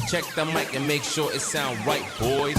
Check the mic and make sure it sound right, boys.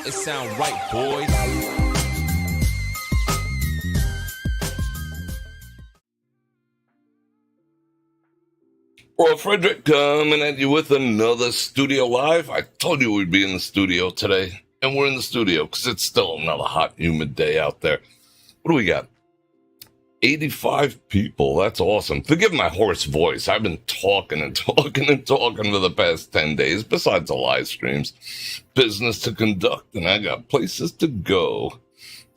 It sound right, boys. Bror Fredrik coming at you with another Studio Live. I told you we'd be in the studio today, and we're in the studio because it's still another hot, humid day out there. What do we got? 85 people. That's awesome. Forgive my hoarse voice. I've been talking and talking and talking for the past 10 days, besides the live streams. Business to conduct, and I got places to go.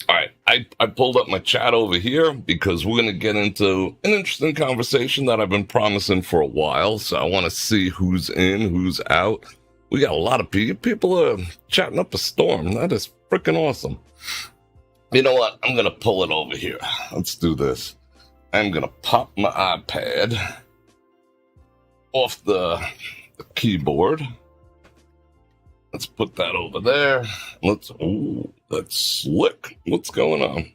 All right, I pulled up my chat over here because we're going to get into an interesting conversation that I've been promising for a while, so I want to see who's in, who's out. We got a lot of people. People are chatting up a storm. That is freaking awesome. You know what? I'm going to pull it over here. Let's do this. I'm going to pop my iPad off the keyboard. Let's put that over there. That's slick. What's going on?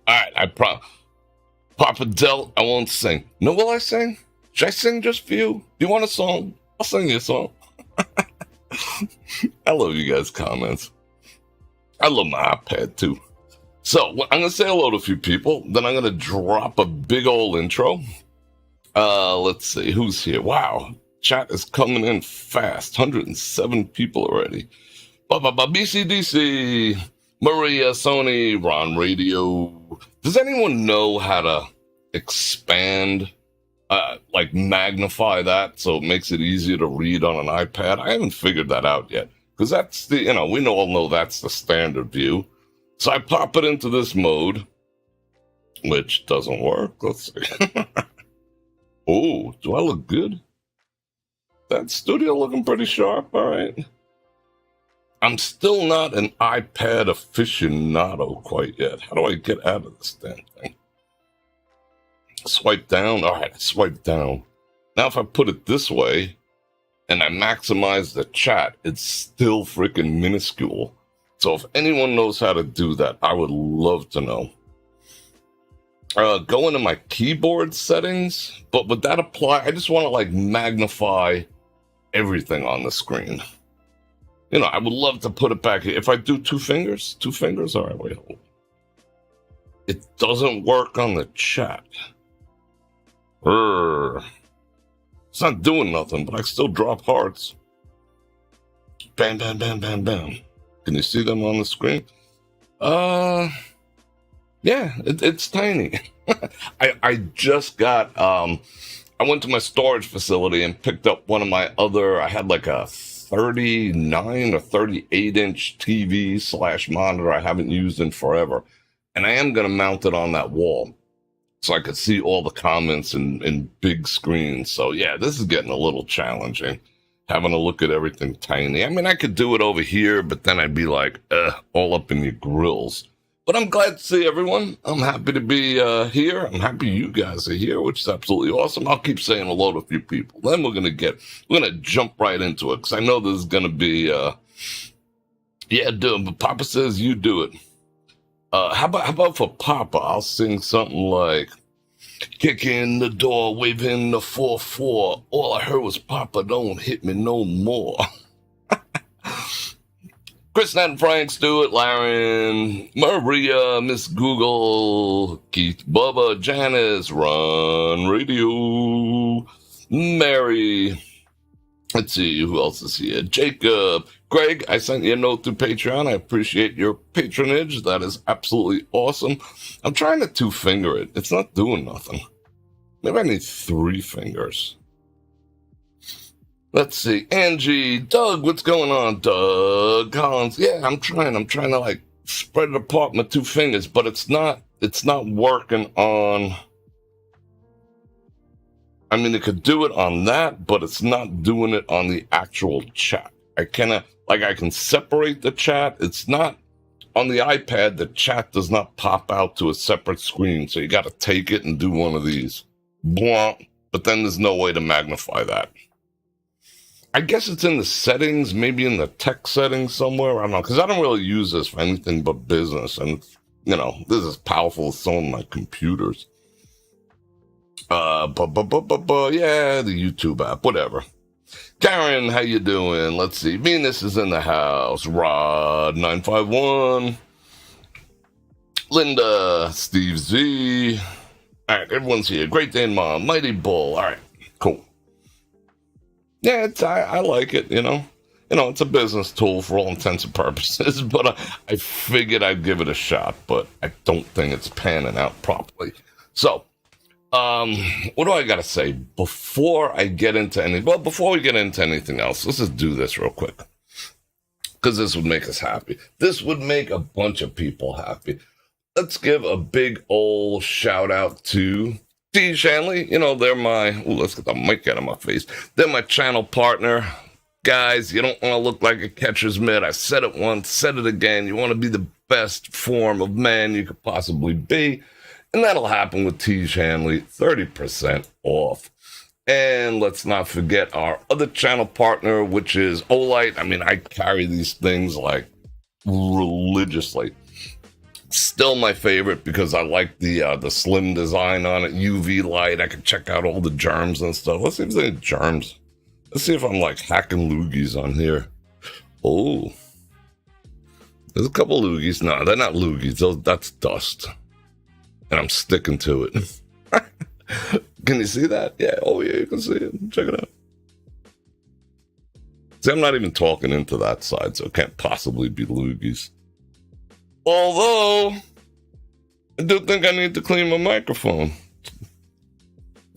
All right, Papa Del, I won't sing. No, will I sing? Should I sing just for you? Do you want a song? I'll sing you a song. I love you guys' comments. I love my iPad too. So I'm going to say hello to a few people. Then I'm going to drop a big old intro. Let's see who's here. Wow. Chat is coming in fast. 107 people already. BCDC, Maria, Sony, Ron Radio. Does anyone know how to expand, like magnify that so it makes it easier to read on an iPad? I haven't figured that out yet. Because that's the, we all know that's the standard view. So I pop it into this mode, which doesn't work. Let's see. Oh, do I look good? That studio looking pretty sharp. All right. I'm still not an iPad aficionado quite yet. How do I get out of this damn thing? Swipe down. All right, swipe down. Now if I put it this way, and I maximize the chat, it's still freaking minuscule. So if anyone knows how to do that, I would love to know. Go into my keyboard settings, but would that apply? I just want to magnify everything on the screen. I would love to put it back here. If I do two fingers? All right, wait, hold. It doesn't work on the chat. It's not doing nothing, but I still drop hearts. Bam, bam, bam, bam, bam. Can you see them on the screen? Yeah, it's tiny. I just got, I went to my storage facility and picked up one of my other, I had like a 39 or 38 inch TV / monitor I haven't used in forever. And I am going to mount it on that wall, so I could see all the comments in big screens. So yeah, this is getting a little challenging, having to look at everything tiny. I mean, I could do it over here, but then I'd be like, all up in your grills. But I'm glad to see everyone. I'm happy to be here. I'm happy you guys are here, which is absolutely awesome. I'll keep saying hello to a few people. Then we're gonna jump right into it, because I know this is gonna be yeah, do it. But Papa says you do it. How about for Papa? I'll sing something like, kick in the door, waving the 4-4. All I heard was, Papa, don't hit me no more. Chris, Nat, and Frank, Stewart, Laren, Maria, Miss Google, Keith, Bubba, Janice, Ron Radio, Mary, Let's see, who else is here? Jacob. Greg, I sent you a note through Patreon. I appreciate your patronage. That is absolutely awesome. I'm trying to 2-finger it. It's not doing nothing. Maybe I need 3 fingers. Let's see. Angie. Doug, what's going on? Doug Collins. Yeah, I'm trying to like spread it apart with 2 fingers, but it's not working on... I mean, it could do it on that, but it's not doing it on the actual chat. I can separate the chat. It's not on the iPad. The chat does not pop out to a separate screen. So you got to take it and do one of these. Blah. But then there's no way to magnify that. I guess it's in the settings, maybe in the tech settings somewhere. I don't know, because I don't really use this for anything but business. And, this is powerful as some of my computers. Yeah, the YouTube app, whatever. Karen, how you doing? Let's see. Venus is in the house. Rod 951. Linda, Steve Z. All right, everyone's here. Great Day Mom, Mighty Bull. All right, cool. Yeah, I like it. It's a business tool for all intents and purposes. But I figured I'd give it a shot. But I don't think it's panning out properly. So. What do I gotta say before we get into anything else? Let's just do this real quick. Because this would make us happy. This would make a bunch of people happy. Let's give a big old shout out to T. Shanley. They're let's get the mic out of my face. They're my channel partner. Guys, you don't want to look like a catcher's mitt. I said it once, said it again. You want to be the best form of man you could possibly be. And that'll happen with T. Hanley, 30% off. And let's not forget our other channel partner, which is Olight. I mean, I carry these things like religiously. Still my favorite because I like the slim design on it, UV light. I can check out all the germs and stuff. Let's see if there's any germs. Let's see if I'm like hacking loogies on here. Oh, there's a couple loogies. No, they're not loogies. That's dust. And I'm sticking to it. Can you see that? Yeah. Oh, yeah, you can see it. Check it out. See, I'm not even talking into that side, so it can't possibly be loogies. Although, I do think I need to clean my microphone.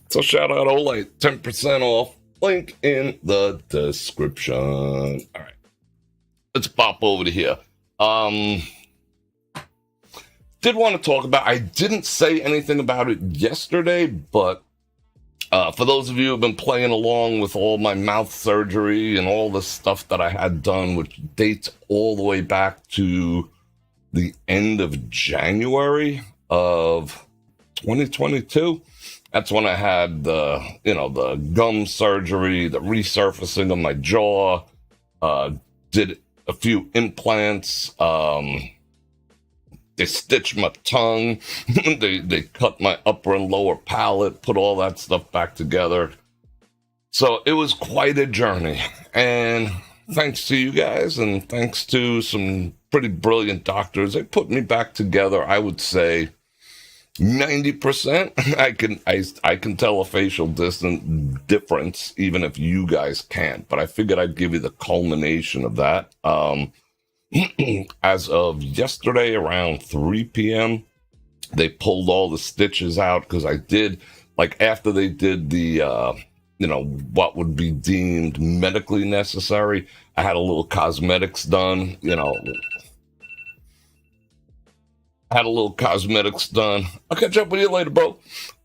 So shout out Olight, 10% off. Link in the description. All right. Let's pop over to here. Did want to talk about, I didn't say anything about it yesterday, but for those of you who have been playing along with all my mouth surgery and all the stuff that I had done, which dates all the way back to the end of January of 2022, that's when I had the gum surgery, the resurfacing of my jaw, did a few implants, they stitched my tongue. they cut my upper and lower palate, put all that stuff back together. So it was quite a journey. And thanks to you guys and thanks to some pretty brilliant doctors, they put me back together, I would say 90%. I can tell a facial difference, even if you guys can't. But I figured I'd give you the culmination of that. As of yesterday around 3 p.m., they pulled all the stitches out because I did, like, after they did the, what would be deemed medically necessary, I had a little cosmetics done, I'll catch up with you later, bro.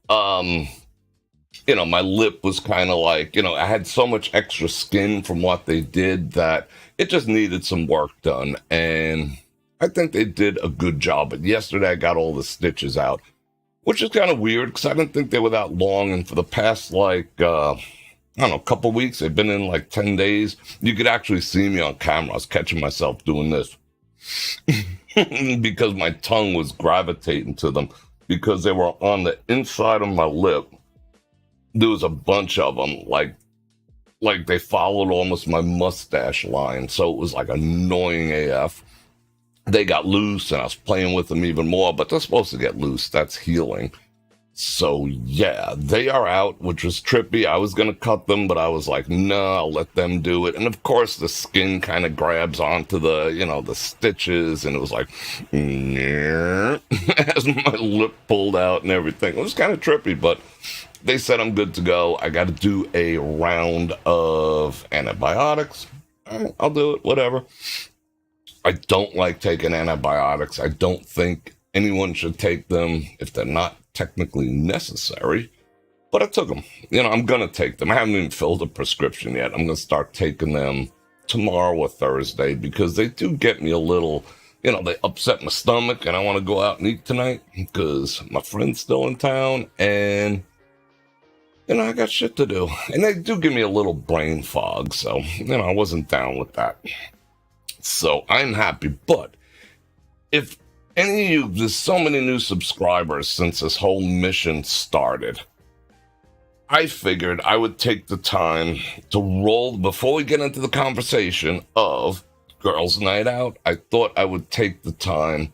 My lip was kind of like, I had so much extra skin from what they did that it just needed some work done. And I think they did a good job. But yesterday I got all the stitches out, which is kind of weird because I didn't think they were that long. And for the past, couple weeks, they've been in like 10 days. You could actually see me on camera. I was catching myself doing this because my tongue was gravitating to them because they were on the inside of my lip. There was a bunch of them, like they followed almost my mustache line, so it was like annoying AF. They got loose, and I was playing with them even more, but they're supposed to get loose. That's healing. So yeah, they are out, which was trippy. I was going to cut them, but I was like, no, I'll let them do it. And of course, the skin kind of grabs onto the stitches, and it was like, as my lip pulled out and everything. It was kind of trippy, but they said I'm good to go. I got to do a round of antibiotics. All right, I'll do it, whatever. I don't like taking antibiotics. I don't think anyone should take them if they're not technically necessary, but I took them. I'm going to take them. I haven't even filled a prescription yet. I'm going to start taking them tomorrow or Thursday because they do get me a little, they upset my stomach and I want to go out and eat tonight because my friend's still in town and, I got shit to do. And they do give me a little brain fog. So, I wasn't down with that. So I'm happy. But if any of you, there's so many new subscribers since this whole mission started. I figured I would take the time to roll, before we get into the conversation of Girls Night Out, I thought I would take the time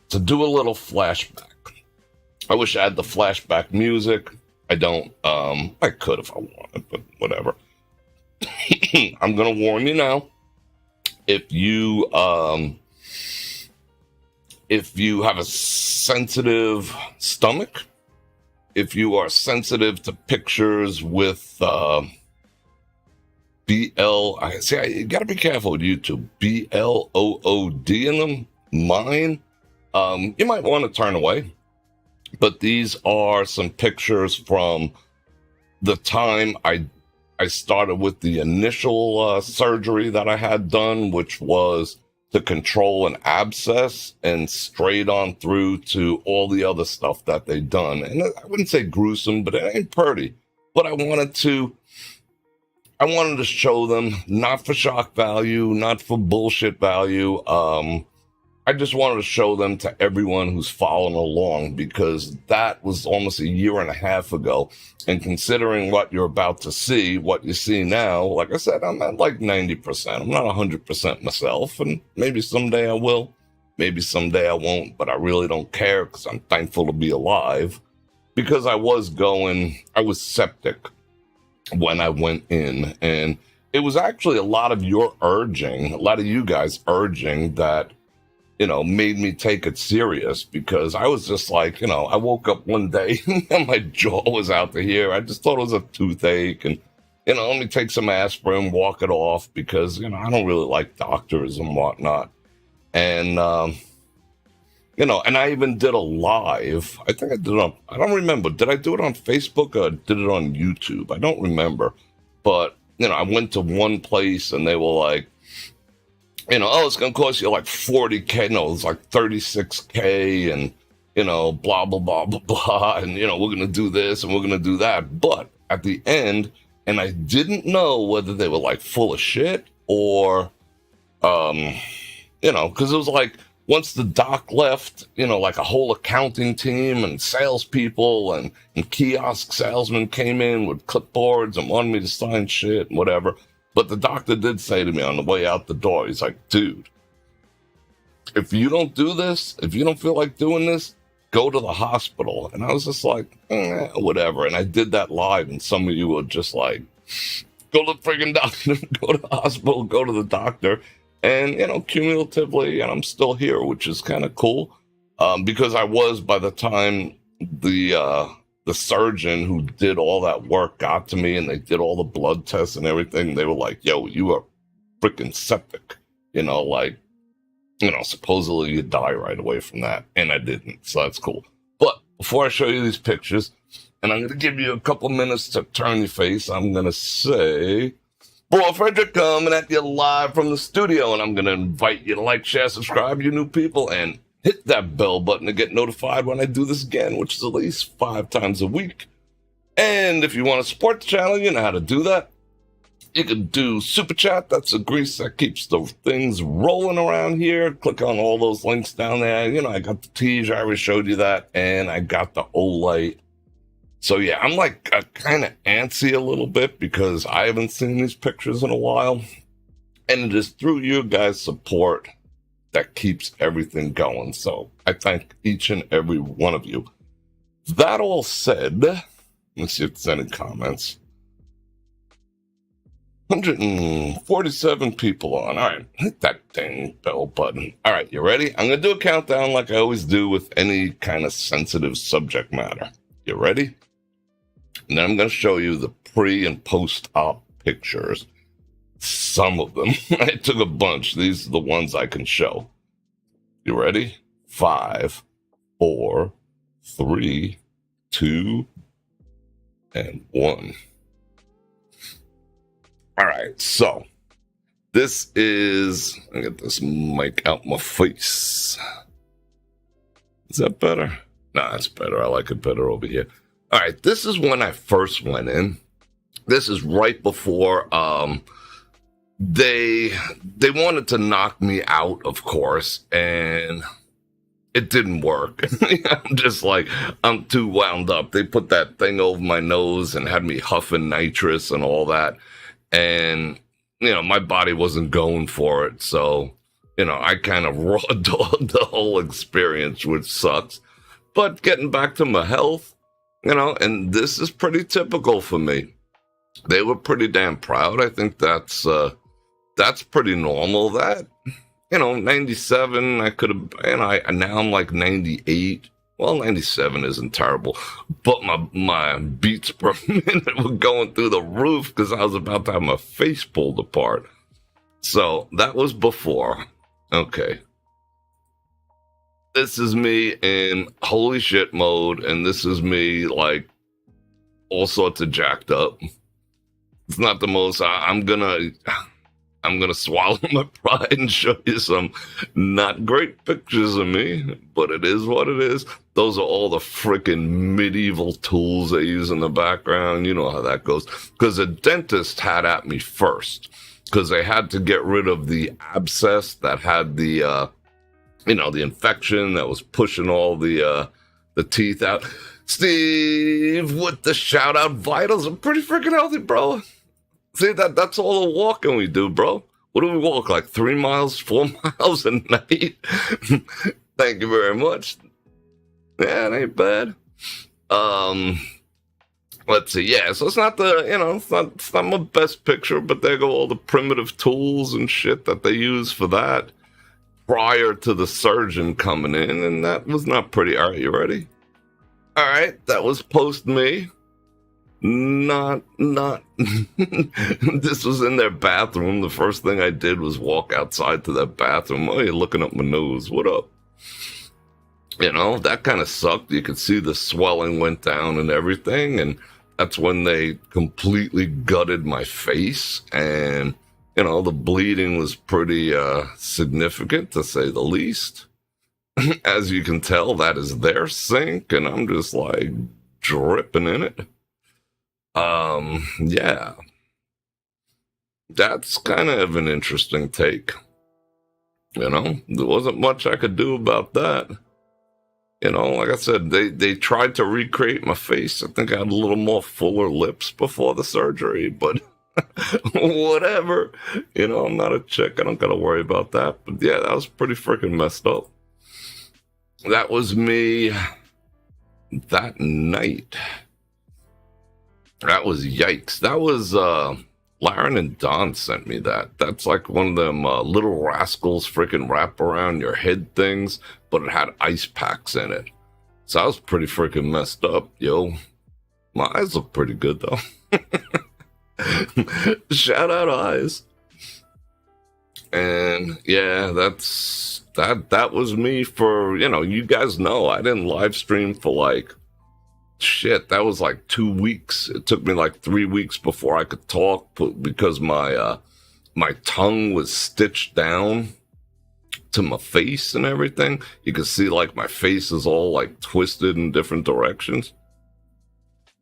to do a little flashback. I wish I had the flashback music. I don't. I could if I wanted, but whatever. I'm going to warn you now. If you have a sensitive stomach, if you are sensitive to pictures with you gotta be careful with YouTube, BLOOD in them, mine, you might want to turn away. But these are some pictures from the time I started with the initial surgery that I had done, which was to control an abscess and straight on through to all the other stuff that they've done. And I wouldn't say gruesome, but it ain't pretty. But I wanted to show them, not for shock value, not for bullshit value. I just wanted to show them to everyone who's following along because that was almost 1.5 years ago. And considering what you're about to see, what you see now, like I said, I'm at like 90%. I'm not 100% myself. And maybe someday I will. Maybe someday I won't. But I really don't care because I'm thankful to be alive. Because I was septic when I went in. And it was actually a lot of you guys urging that, made me take it serious because I was just like, I woke up one day and my jaw was out to here. I just thought it was a toothache and, let me take some aspirin, walk it off because, I don't really like doctors and whatnot. And, and I even did a live. I think I did it I don't remember. Did I do it on Facebook or did it on YouTube? I don't remember. But, I went to one place and they were like, it's going to cost you like $40K. No, it's like $36K and, blah, blah, blah, blah, blah. And, we're going to do this and we're going to do that. But at the end, and I didn't know whether they were like full of shit or, because it was like once the doc left, like a whole accounting team and salespeople and kiosk salesmen came in with clipboards and wanted me to sign shit and whatever. But the doctor did say to me on the way out the door, he's like, dude, if you don't do this, if you don't feel like doing this, go to the hospital. And I was just like, whatever. And I did that live. And some of you were just like, go to the friggin' doctor, go to the hospital, go to the doctor. And, cumulatively, and I'm still here, which is kind of cool. Because I was, by the time the surgeon who did all that work got to me and they did all the blood tests and everything, they were like, yo, you are freaking septic. Supposedly you die right away from that. And I didn't. So that's cool. But before I show you these pictures, and I'm going to give you a couple minutes to turn your face, I'm going to say, Bror Fredrik coming at you live from the studio. And I'm going to invite you to like, share, subscribe, you new people, and hit that bell button to get notified when I do this again, which is at least 5 times a week. And if you want to support the channel, you know how to do that. You can do Super Chat. That's the grease that keeps the things rolling around here. Click on all those links down there. I got the tees. I already showed you that. And I got the Olight. So, yeah, I'm like kind of antsy a little bit because I haven't seen these pictures in a while. And it is through you guys' support that keeps everything going. So I thank each and every one of you That all said, let's see if there's any comments. 147 people on. All right, hit that dang bell button. All right, you ready? I'm going to do a countdown like I always do with any kind of sensitive subject matter. You ready? And then I'm going to show you the pre and post-op pictures. Some of them. I took a bunch. These are the ones I can show. You ready? 5, 4, 3, 2, and 1. All right, so this is, I get this mic out my face. Is that better? Nah, it's better. I like it better over here. All right, this is when I first went in. This is right before they wanted to knock me out, of course, and it didn't work. I'm just like, I'm too wound up. They put that thing over my nose and had me huffing nitrous and all that. And, my body wasn't going for it. So, I kind of raw dogged the whole experience, which sucks. But getting back to my health, and this is pretty typical for me. They were pretty damn proud. I think that's pretty normal. That, 97, I could have, now I'm like 98. Well, 97 isn't terrible, but my beats per minute were going through the roof because I was about to have my face pulled apart. So that was before. Okay. This is me in holy shit mode, and this is me like all sorts of jacked up. It's not the most, I'm gonna swallow my pride and show you some not great pictures of me, but it is what it is. Those are all the freaking medieval tools they use in the background. You know how that goes. Because a dentist had at me first, because they had to get rid of the abscess that had the, the infection that was pushing all the teeth out. Steve with the shout out vitals. I'm pretty freaking healthy, bro. See, that's all the walking we do, bro. What do we walk, like 3 miles, 4 miles a night? Thank you very much. Yeah, it ain't bad. Let's see. Yeah, so it's not the, it's not my best picture, but there go all the primitive tools and shit that they use for that prior to the surgeon coming in, and that was not pretty. All right, you ready? All right, that was post me. Not this was in their bathroom. The first thing I did was walk outside to that bathroom. Oh, you're looking up my nose. What up? That kind of sucked. You could see the swelling went down and everything. And that's when they completely gutted my face. And, the bleeding was pretty significant, to say the least. As you can tell, that is their sink. And I'm just like dripping in it. Yeah. That's kind of an interesting take. There wasn't much I could do about that. Like I said, they tried to recreate my face. I think I had a little more fuller lips before the surgery, but whatever. I'm not a chick. I don't got to worry about that. But yeah, that was pretty freaking messed up. That was me that night. That was yikes. That was, Laren and Don sent me that. That's like one of them Little Rascals freaking wrap around your head things, but it had ice packs in it. So I was pretty freaking messed up, yo. My eyes look pretty good, though. Shout out eyes. And yeah, that was me for, you guys know, I didn't live stream for like, shit, that was like 2 weeks. It took me like 3 weeks before I could talk because my tongue was stitched down to my face and everything. You can see like my face is all like twisted in different directions.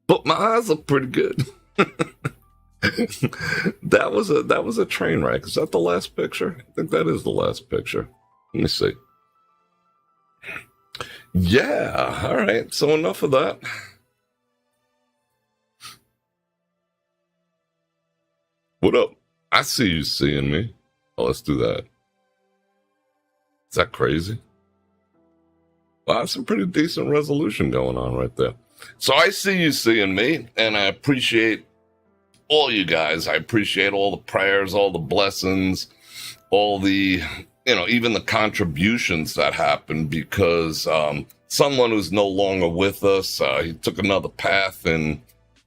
But my eyes look pretty good. That was a train wreck. Is that the last picture? I think that is the last picture. Let me see. Yeah, all right. So enough of that. What up? I see you seeing me. Oh, let's do that. Is that crazy? Well, that's a pretty decent resolution going on right there. So I see you seeing me, and I appreciate all you guys. I appreciate all the prayers, all the blessings, all the, even the contributions that happened, because someone who's no longer with us, he took another path and,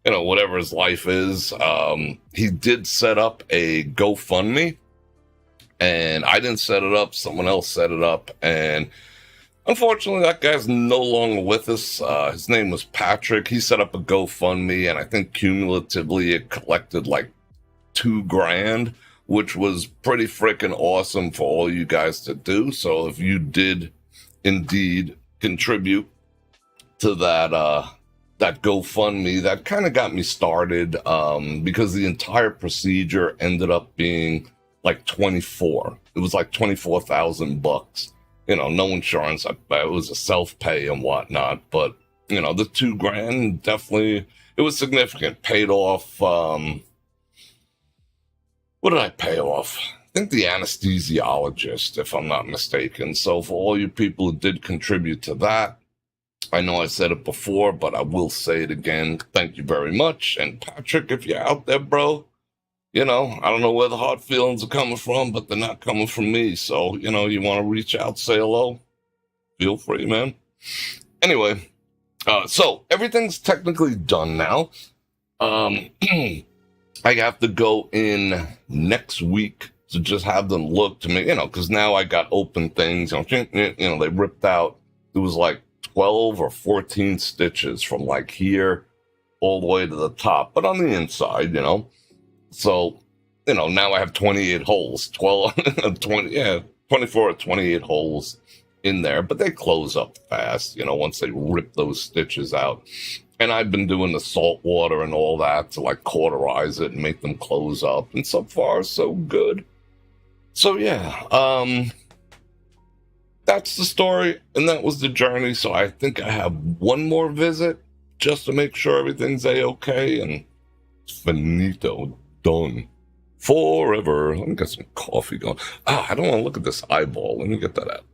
whatever his life is. He did set up a GoFundMe, and I didn't set it up. Someone else set it up, and unfortunately, that guy's no longer with us. His name was Patrick. He set up a GoFundMe, and I think cumulatively it collected like $2,000, which was pretty freaking awesome for all you guys to do. So if you did indeed contribute to that GoFundMe, that kind of got me started, because the entire procedure ended up being like 24. It was like $24,000. No insurance. It was a self-pay and whatnot. But, the $2,000 definitely, it was significant. Paid off, what did I pay off? I think the anesthesiologist, if I'm not mistaken. So for all you people who did contribute to that, I know I said it before, but I will say it again. Thank you very much. And Patrick, if you're out there, bro, I don't know where the hard feelings are coming from, but they're not coming from me. So, you want to reach out, say hello, feel free, man. Anyway, so everything's technically done now. I have to go in next week to just have them look to me, because now I got open things. They ripped out, it was like 12 or 14 stitches from like here all the way to the top, but on the inside, So, now I have 28 holes, 24 or 28 holes in there, but they close up fast, once they rip those stitches out. And I've been doing the salt water and all that to like cauterize it and make them close up. And so far, so good. So yeah, that's the story. And that was the journey. So I think I have one more visit just to make sure everything's A-okay. And it's finito. Done. Forever. Let me get some coffee going. I don't want to look at this eyeball. Let me get that out.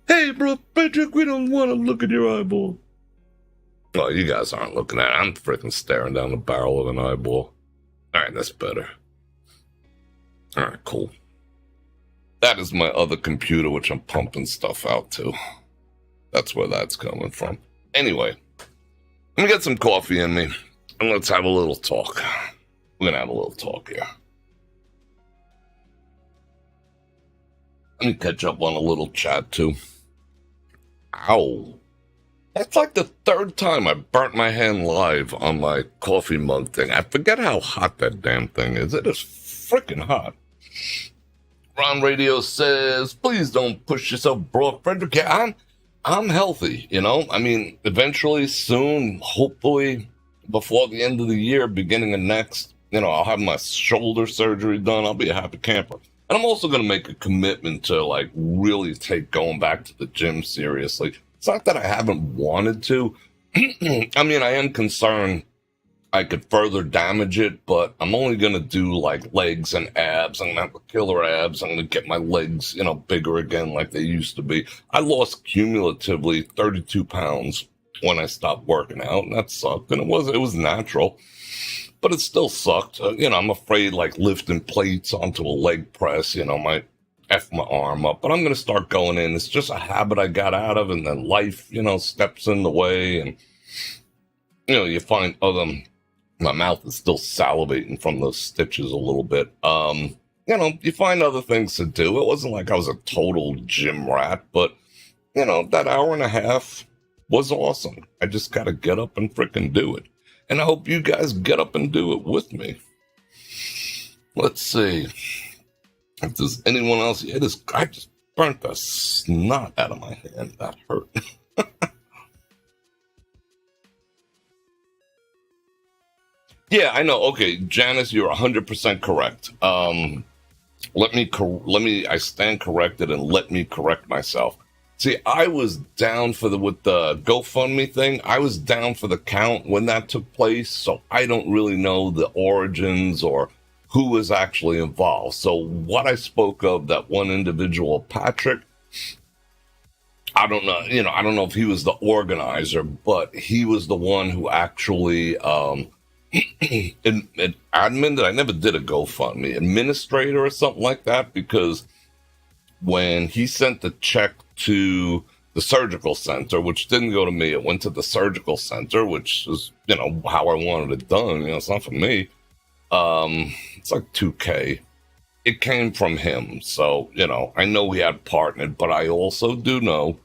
Hey, Bror Fredrik, we don't want to look at your eyeball. Oh, you guys aren't looking at it. I'm freaking staring down the barrel of an eyeball. All right, that's better. All right, cool. That is my other computer, which I'm pumping stuff out to. That's where that's coming from. Anyway, let me get some coffee in me. And let's have a little talk. We're going to have a little talk here. Let me catch up on a little chat, too. Ow. That's like the third time I burnt my hand live on my coffee mug thing. I forget how hot that damn thing is. It is freaking hot. Ron Radio says, please don't push yourself, Bror Fredrik. Yeah, I'm healthy, I mean, eventually, soon, hopefully, before the end of the year, beginning of next, I'll have my shoulder surgery done. I'll be a happy camper. And I'm also going to make a commitment to, like, really take going back to the gym seriously. It's not that I haven't wanted to. I mean, I am concerned I could further damage it, but I'm only going to do, like, legs and abs. I'm going to have the killer abs. I'm going to get my legs, bigger again like they used to be. I lost cumulatively 32 pounds when I stopped working out, and that sucked. And it was natural, but it still sucked. I'm afraid like lifting plates onto a leg press, might F my arm up, but I'm going to start going in. It's just a habit I got out of, and then life, steps in the way, and, you find my mouth is still salivating from those stitches a little bit. You find other things to do. It wasn't like I was a total gym rat, but, that hour and a half was awesome. I just got to get up and freaking do it. And I hope you guys get up and do it with me. Let's see if there's anyone else. Yeah, I just burnt the snot out of my hand. That hurt. Yeah, I know. Okay, Janice, you're 100% correct. I stand corrected, and let me correct myself. See, I was down with the GoFundMe thing. I was down for the count when that took place, so I don't really know the origins or who was actually involved. So what I spoke of, that one individual, Patrick, I don't know, I don't know if he was the organizer, but he was the one who actually, admin that I never did a GoFundMe, administrator or something like that, because when he sent the check to the surgical center, which didn't go to me, it went to the surgical center, which is, how I wanted it done. It's not for me. It's like $2K. It came from him. So, I know we had partnered, but I also do know,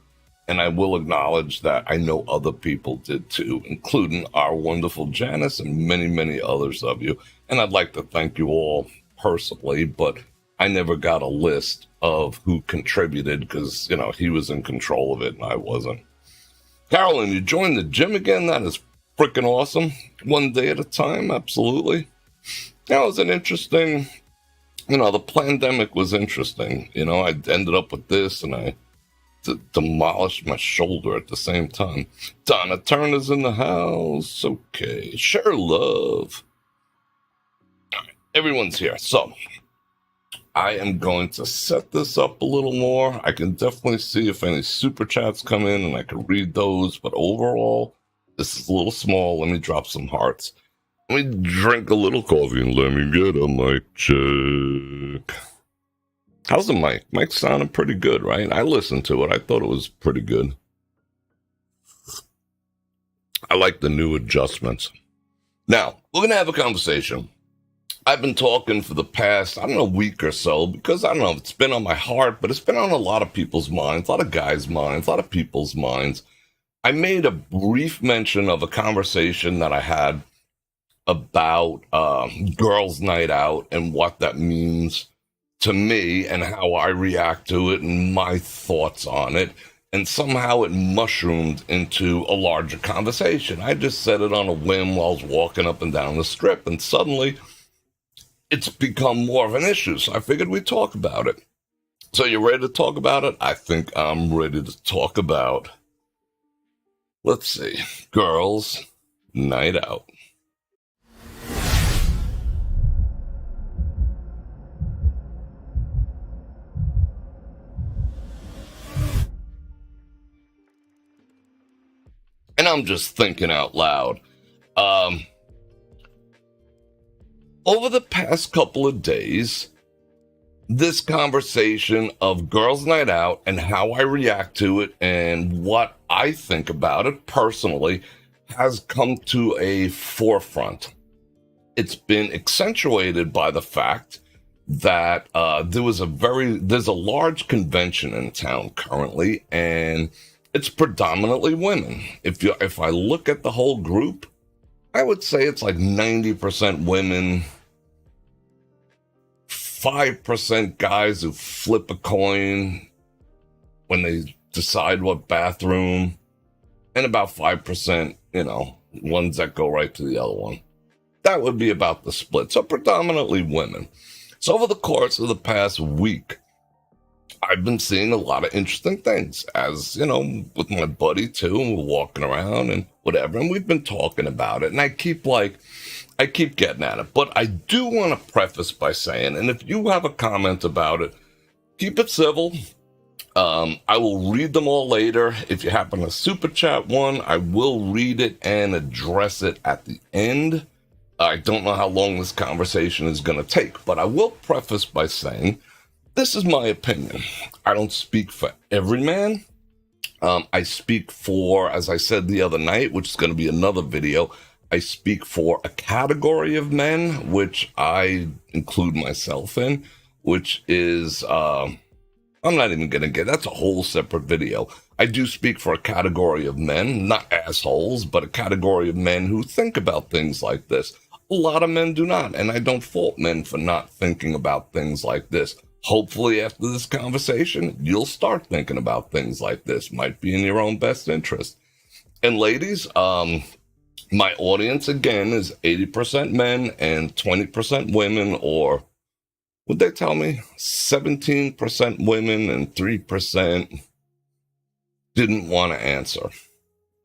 and I will acknowledge that I know other people did too, including our wonderful Janice and many, many others of you. And I'd like to thank you all personally, but I never got a list of who contributed because, he was in control of it and I wasn't. Carolyn, you joined the gym again? That is freaking awesome. One day at a time, absolutely. That was an interesting, the pandemic was interesting. I ended up with this and I demolished my shoulder at the same time. Donna Turner's in the house. Okay. Share love. All right. Everyone's here. So I am going to set this up a little more. I can definitely see if any super chats come in and I can read those. But overall, this is a little small. Let me drop some hearts. Let me drink a little coffee and let me get a mic check. How's the mic? Mic sounded pretty good, right? I listened to it. I thought it was pretty good. I like the new adjustments. Now, we're going to have a conversation. I've been talking for the past, week or so, because it's been on my heart, but it's been on a lot of people's minds, a lot of guys' minds, a lot of people's minds. I made a brief mention of a conversation that I had about girls' night out and what that means to me and how I react to it and my thoughts on it. And somehow it mushroomed into a larger conversation. I just said it on a whim while I was walking up and down the strip, and suddenly it's become more of an issue. So I figured we'd talk about it. So you ready to talk about it? I think I'm ready to talk about, let's see, girls' night out. And I'm just thinking out loud. Over the past couple of days, this conversation of girls' night out and how I react to it and what I think about it personally has come to a forefront. It's been accentuated by the fact that there's a large convention in town currently, and it's predominantly women. If I look at the whole group, I would say it's like 90% women, 5% guys who flip a coin when they decide what bathroom, and about 5%, ones that go right to the other one. That would be about the split. So predominantly women. So over the course of the past week, I've been seeing a lot of interesting things, as, with my buddy too, and we're walking around and whatever, and we've been talking about it, and I keep getting at it, but I do want to preface by saying, and if you have a comment about it, keep it civil. I will read them all later. If you happen to super chat one, I will read it and address it at the end. I don't know how long this conversation is going to take, but I will preface by saying, this is my opinion. I don't speak for every man. I speak for, as I said the other night, which is going to be another video, I speak for a category of men, which I include myself in, which is, I'm not even going to that's a whole separate video. I do speak for a category of men, not assholes, but a category of men who think about things like this. A lot of men do not, and I don't fault men for not thinking about things like this. Hopefully after this conversation, you'll start thinking about things like this. Might be in your own best interest. And ladies, my audience, again, is 80% men and 20% women, or would they tell me 17% women and 3% didn't want to answer.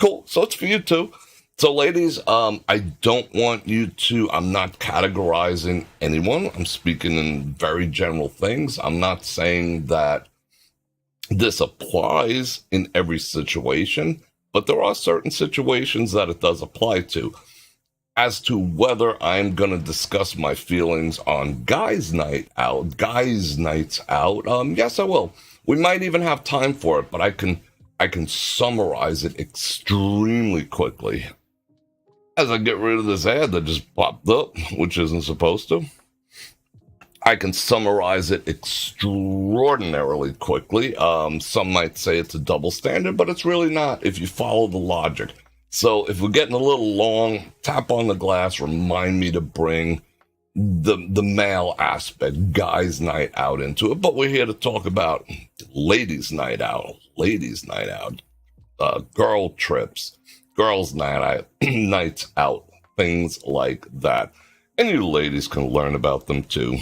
Cool. So it's for you too. So ladies, I don't want you to, I'm not categorizing anyone. I'm speaking in very general things. I'm not saying that this applies in every situation, but there are certain situations that it does apply to. As to whether I'm going to discuss my feelings on guys' nights out, yes, I will. We might even have time for it, but I can summarize it extremely quickly. As I get rid of this ad that just popped up, which isn't supposed to, I can summarize it extraordinarily quickly. Some might say it's a double standard, but it's really not if you follow the logic. So if we're getting a little long, tap on the glass, remind me to bring the male aspect, guys' night out into it. But we're here to talk about ladies' night out, girl trips, girls' nights out, things like that. And you ladies can learn about them too.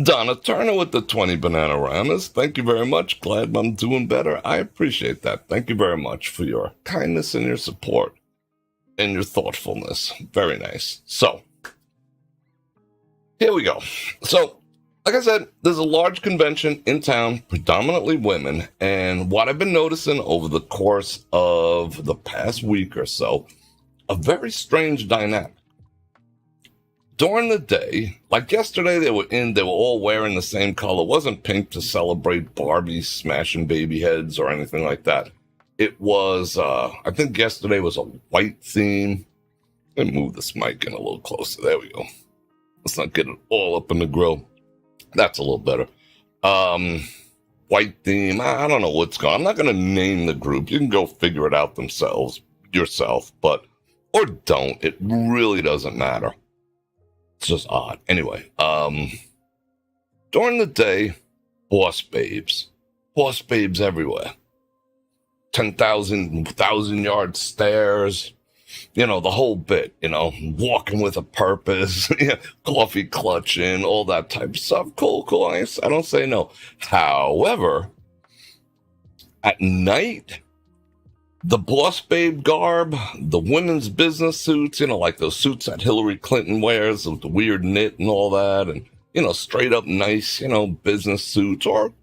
Donna Turner with the 20 Bananagramas. Thank you very much. Glad I'm doing better. I appreciate that. Thank you very much for your kindness and your support and your thoughtfulness. Very nice. So, here we go. So, like I said, there's a large convention in town, predominantly women, and what I've been noticing over the course of the past week or so, a very strange dynamic. During the day, like yesterday, they were all wearing the same color. It wasn't pink to celebrate Barbie smashing baby heads or anything like that. It was, I think yesterday was a white theme. Let me move this mic in a little closer. There we go. Let's not get it all up in the grill. That's a little better. White theme. I don't know what's going on. I'm not going to name the group. You can go figure it out yourself, but, or don't. It really doesn't matter. It's just odd. Anyway, during the day, boss babes everywhere. 10,000 yard stares, the whole bit, walking with a purpose, coffee clutching, all that type of stuff. Cool. I don't say no. However, at night, the boss babe garb, the women's business suits, like those suits that Hillary Clinton wears with the weird knit and all that, and, straight up nice, business suits or,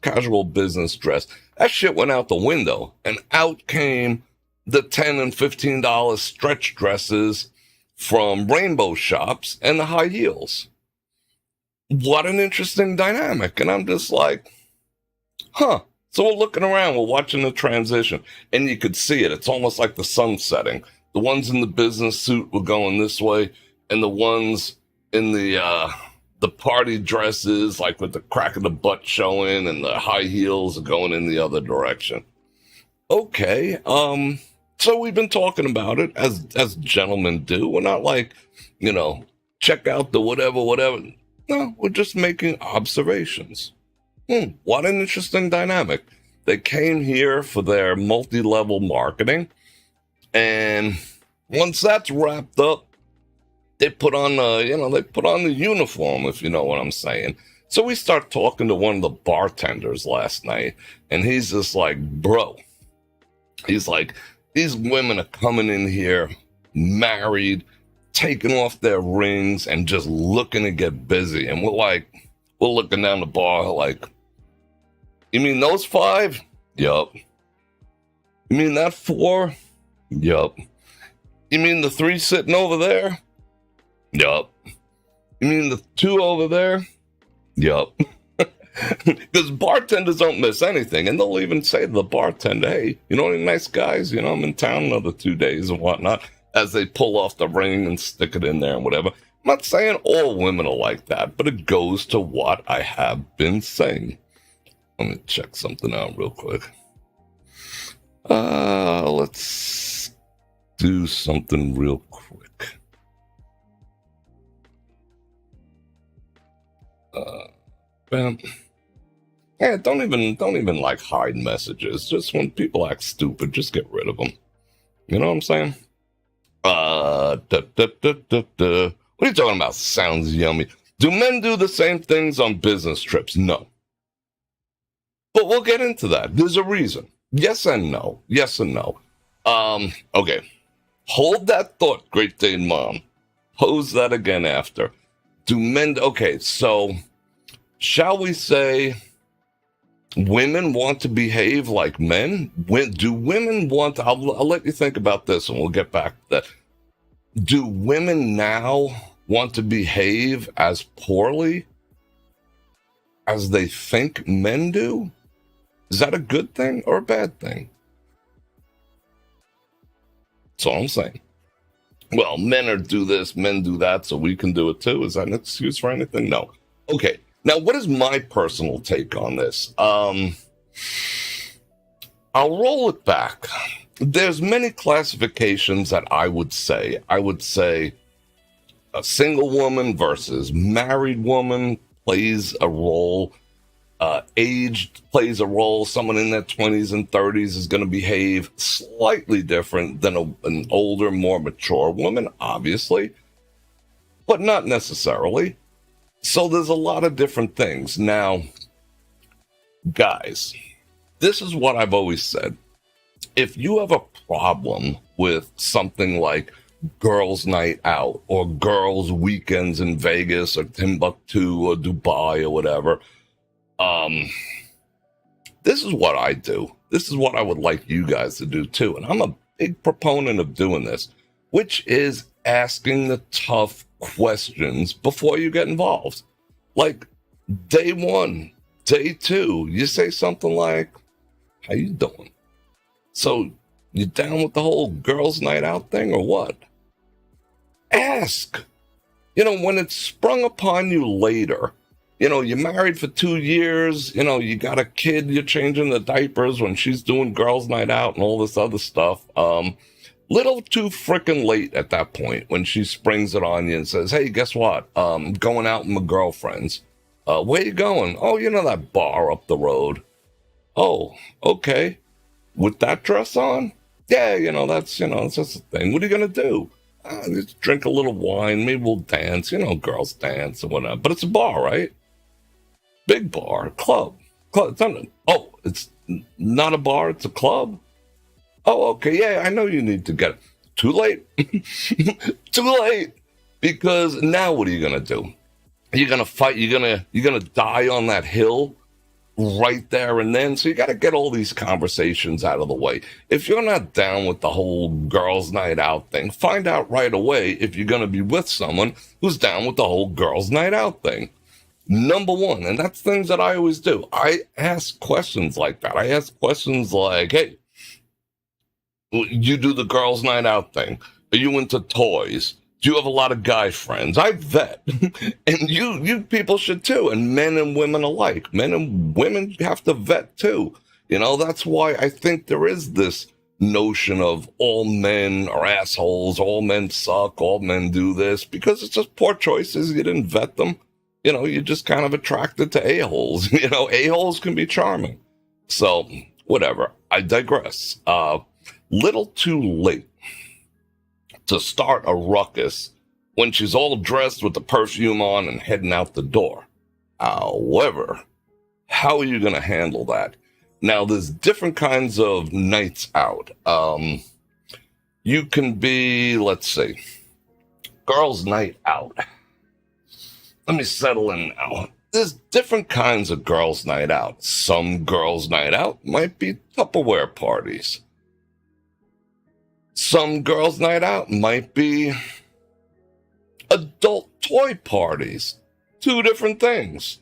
casual business dress. That shit went out the window, and out came the $10 and $15 stretch dresses from rainbow shops and the high heels. What an interesting dynamic. And I'm just like, huh. So we're looking around, we're watching the transition, and you could see it. It's almost like the sun setting. The ones in the business suit were going this way, and the ones in the party dresses, like with the crack of the butt showing and the high heels, are going in the other direction. Okay, so we've been talking about it as gentlemen do. We're not like, check out the whatever. No, we're just making observations. What an interesting dynamic. They came here for their multi-level marketing, and once that's wrapped up, they put on the uniform, if you know what I'm saying. So we start talking to one of the bartenders last night, and he's just like, bro, he's like, these women are coming in here married, taking off their rings, and just looking to get busy. And we're looking down the bar like, you mean those 5? Yup. You mean that 4? Yup. You mean the 3 sitting over there? Yup. You mean the 2 over there? Yup. Because bartenders don't miss anything, and they'll even say to the bartender, hey, any nice guys? I'm in town another 2 days and whatnot, as they pull off the ring and stick it in there and whatever. I'm not saying all women are like that, but it goes to what I have been saying. Let me check something out real quick. Let's do something real quick. Bam. Yeah, don't even like hide messages. Just when people act stupid, just get rid of them. You know what I'm saying? What are you talking about? Sounds yummy. Do men do the same things on business trips? No. But we'll get into that. There's a reason. Yes and no. Yes and no. Okay. Hold that thought, Great Dane Mom. Pose that again after. Do men... Okay, so... Shall we say... Women want to behave like men? Do women want to, I'll let you think about this and we'll get back to that. Do women now want to behave as poorly as they think men do? Is that a good thing or a bad thing? That's all I'm saying. Well, men are do this, men do that, so we can do it too. Is that an excuse for anything? No. Okay. Now, what is my personal take on this? I'll roll it back. There's many classifications that I would say. I would say a single woman versus married woman plays a role. Age plays a role. Someone in their 20s and 30s is going to behave slightly different than an older, more mature woman, obviously, but not necessarily. So there's a lot of different things. Now, guys, this is what I've always said. If you have a problem with something like girls' night out or girls' weekends in Vegas or Timbuktu or Dubai or whatever, this is what I do. This is what I would like you guys to do too. And I'm a big proponent of doing this, which is asking the tough questions before you get involved. Like day one, day two, you say something like, how you doing? So you down with the whole girls' night out thing or what? Ask. When it's sprung upon you later, you're married for 2 years, you got a kid, you're changing the diapers when she's doing girls' night out and all this other stuff. Little too freaking late at that point when she springs it on you and says, hey, guess what? Going out with my girlfriends. Where you going? Oh, that bar up the road. Oh, okay. With that dress on? Yeah, that's just a thing. What are you going to do? Just drink a little wine. Maybe we'll dance. Girls dance and whatnot. But it's a bar, right? Big bar, club. It's not a bar. It's a club. Oh, okay. Yeah, I know you need to get it. Too late. Too late. Because now what are you going to do? You're going to fight. You're going to die on that hill right there and then. So you got to get all these conversations out of the way. If you're not down with the whole girls' night out thing, find out right away if you're going to be with someone who's down with the whole girls' night out thing. Number one, and that's things that I always do. I ask questions like that. I ask questions like, hey, you do the girls' night out thing. Are you into toys? Do you have a lot of guy friends? I vet. And you people should too. And men and women alike. Men and women have to vet too. That's why I think there is this notion of all men are assholes, all men suck, all men do this, because it's just poor choices. You didn't vet them. You're just kind of attracted to a-holes. A-holes can be charming. So, whatever. I digress. Little too late to start a ruckus when she's all dressed with the perfume on and heading out the door. However, how are you going to handle that? Now, there's different kinds of nights out. You can be, let's see, girls' night out. Let me settle in now. There's different kinds of girls' night out. Some girls' night out might be Tupperware parties. Some girls' night out might be adult toy parties. Two different things.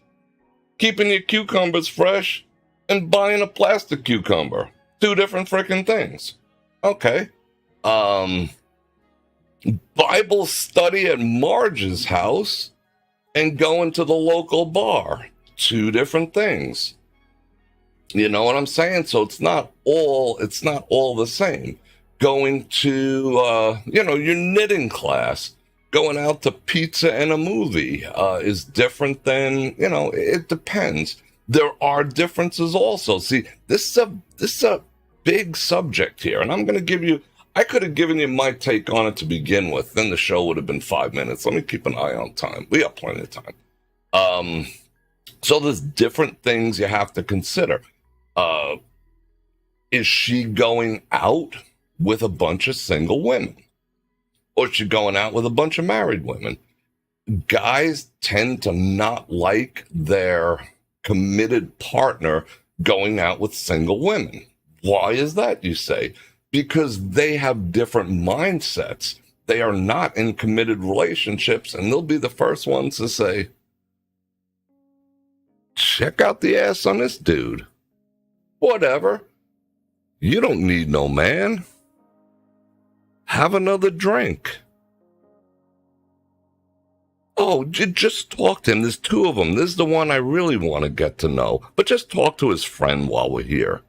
Keeping your cucumbers fresh and buying a plastic cucumber. Two different freaking things. Okay. Bible study at Marge's house and going to the local bar. Two different things. You know what I'm saying? So it's not all the same. Going to, your knitting class, going out to pizza and a movie is different than, it depends. There are differences also. See, this is a big subject here, and I'm going to give you, I could have given you my take on it to begin with, then the show would have been 5 minutes. Let me keep an eye on time. We got plenty of time. So there's different things you have to consider. Is she going out with a bunch of single women? Or is she going out with a bunch of married women? Guys tend to not like their committed partner going out with single women. Why is that, you say? Because they have different mindsets. They are not in committed relationships, and they'll be the first ones to say, check out the ass on this dude. Whatever. You don't need no man. Have another drink. Oh, just talk to him. There's two of them. This is the one I really want to get to know. But just talk to his friend while we're here.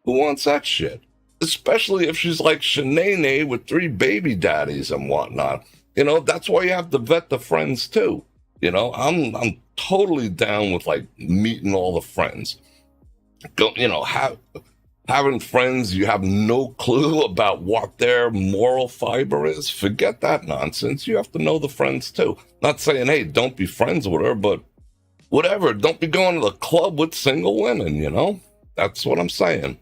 Who wants that shit? Especially if she's like Shanae with 3 baby daddies and whatnot. You know, that's why you have to vet the friends too. You know, I'm totally down with like meeting all the friends. Go, you know, having friends you have no clue about what their moral fiber is. Forget that nonsense. You have to know the friends too. Not saying, hey, don't be friends with her, but whatever. Don't be going to the club with single women, you know? That's what I'm saying.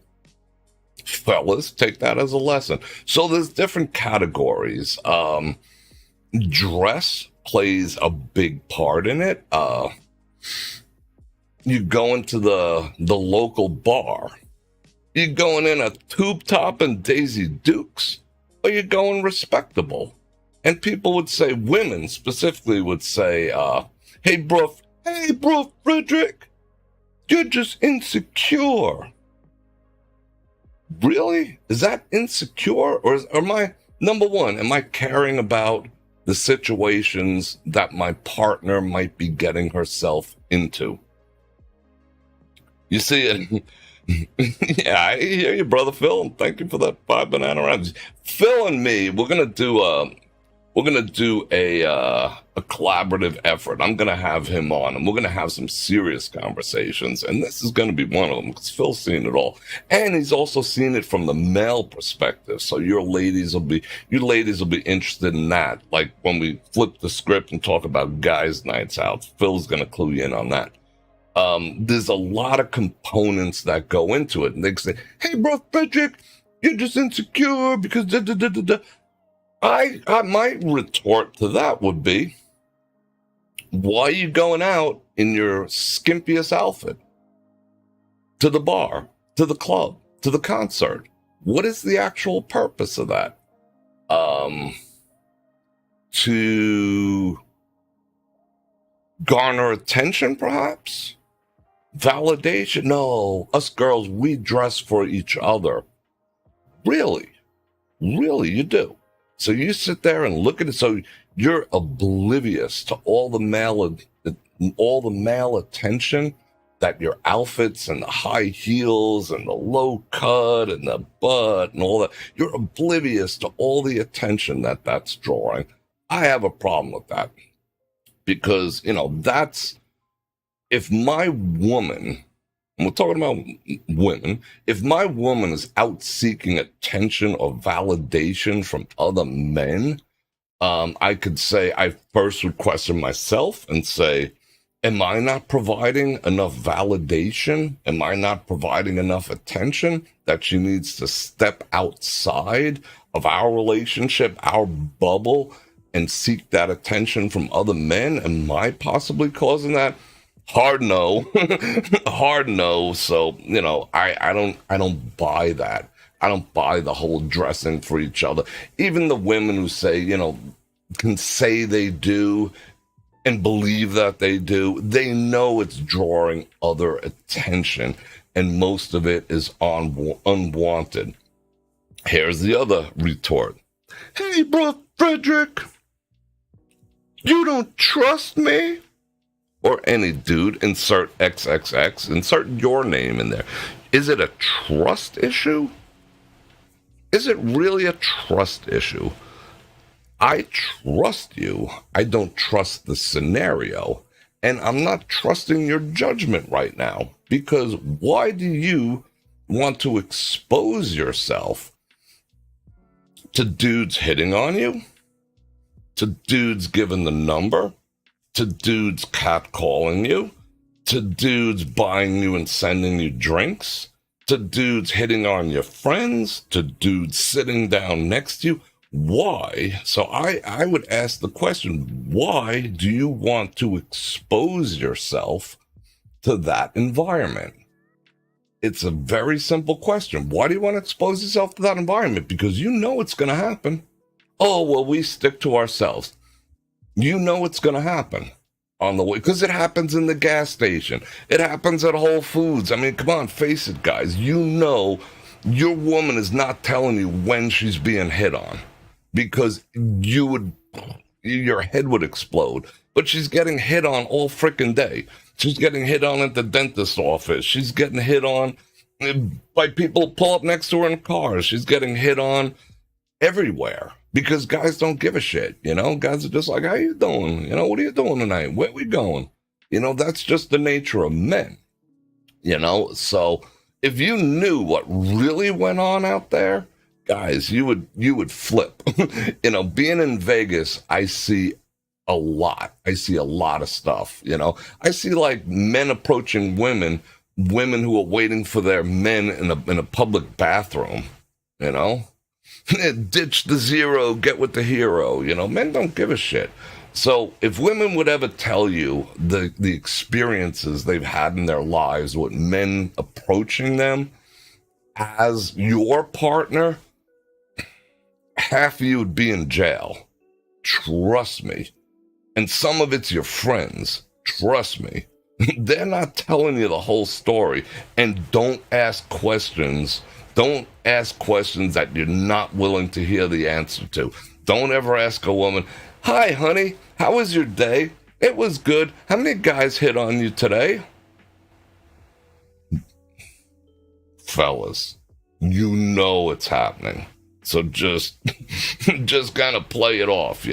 Fellas, take that as a lesson. So there's different categories. Dress plays a big part in it. You go into the local bar. You going in a tube top and Daisy Dukes, or you going respectable? And people would say, women specifically would say, hey, Bror Fredrik, you're just insecure. Really? Is that insecure? Or am I, number one, am I caring about the situations that my partner might be getting herself into? You see it. Yeah, I hear you, brother Phil. Thank you for that 5 banana rounds. Phil and me, we're gonna do a collaborative effort. I'm gonna have him on, and we're gonna have some serious conversations. And this is gonna be one of them because Phil's seen it all, and he's also seen it from the male perspective. So you ladies will be interested in that. Like when we flip the script and talk about guys' nights out, Phil's gonna clue you in on that. There's a lot of components that go into it. And they say, hey, Bror Fredrik, you're just insecure because da, da, da, da, da. My retort to that would be, why are you going out in your skimpiest outfit? To the bar, to the club, to the concert? What is the actual purpose of that? To garner attention, perhaps? Validation? No, us girls, we dress for each other. Really? Really, you do. So you sit there and look at it. So you're oblivious to all the male attention that your outfits and the high heels and the low cut and the butt and all that. You're oblivious to all the attention that's drawing. I have a problem with that because, you know, that's, if my woman, and we're talking about women, if my woman is out seeking attention or validation from other men, I could say I first would question myself and say, am I not providing enough validation? Am I not providing enough attention that she needs to step outside of our relationship, our bubble, and seek that attention from other men? Am I possibly causing that? Hard no. Hard no. So, you know, I don't buy that. I don't buy the whole dressing for each other. Even the women who say, you know, can say they do and believe that they do, they know it's drawing other attention, and most of it is unwanted. Here's the other retort. Hey, Bror Fredrik, you don't trust me? Or any dude, insert XXX, insert your name in there. Is it a trust issue? Is it really a trust issue? I trust you. I don't trust the scenario. And I'm not trusting your judgment right now. Because why do you want to expose yourself to dudes hitting on you? To dudes giving the number? To dudes catcalling you, to dudes buying you and sending you drinks, to dudes hitting on your friends, to dudes sitting down next to you. Why? So I would ask the question, why do you want to expose yourself to that environment? It's a very simple question. Why do you want to expose yourself to that environment? Because you know it's going to happen. Oh, well, we stick to ourselves. You know it's going to happen on the way, because it happens in the gas station. It happens at Whole Foods. I mean, come on, face it, guys. You know your woman is not telling you when she's being hit on, because your head would explode. But she's getting hit on all freaking day. She's getting hit on at the dentist's office. She's getting hit on by people who pull up next to her in cars. She's getting hit on everywhere, because guys don't give a shit. Guys are just like, how you doing? What are you doing tonight? Where we going? That's just the nature of men. So if you knew what really went on out there, guys, you would flip. Being in Vegas, I see a lot. I see a lot of stuff. I see like men approaching women who are waiting for their men in a public bathroom. Ditch the zero, get with the hero. Men don't give a shit. So if women would ever tell you the experiences they've had in their lives with men approaching them as your partner, half of you would be in jail. Trust me. And some of it's your friends. Trust me. They're not telling you the whole story. And don't ask questions. Don't ask questions that you're not willing to hear the answer to. Don't ever ask a woman, hi, honey, how was your day? It was good. How many guys hit on you today? Fellas, you know it's happening. So just kind of play it off,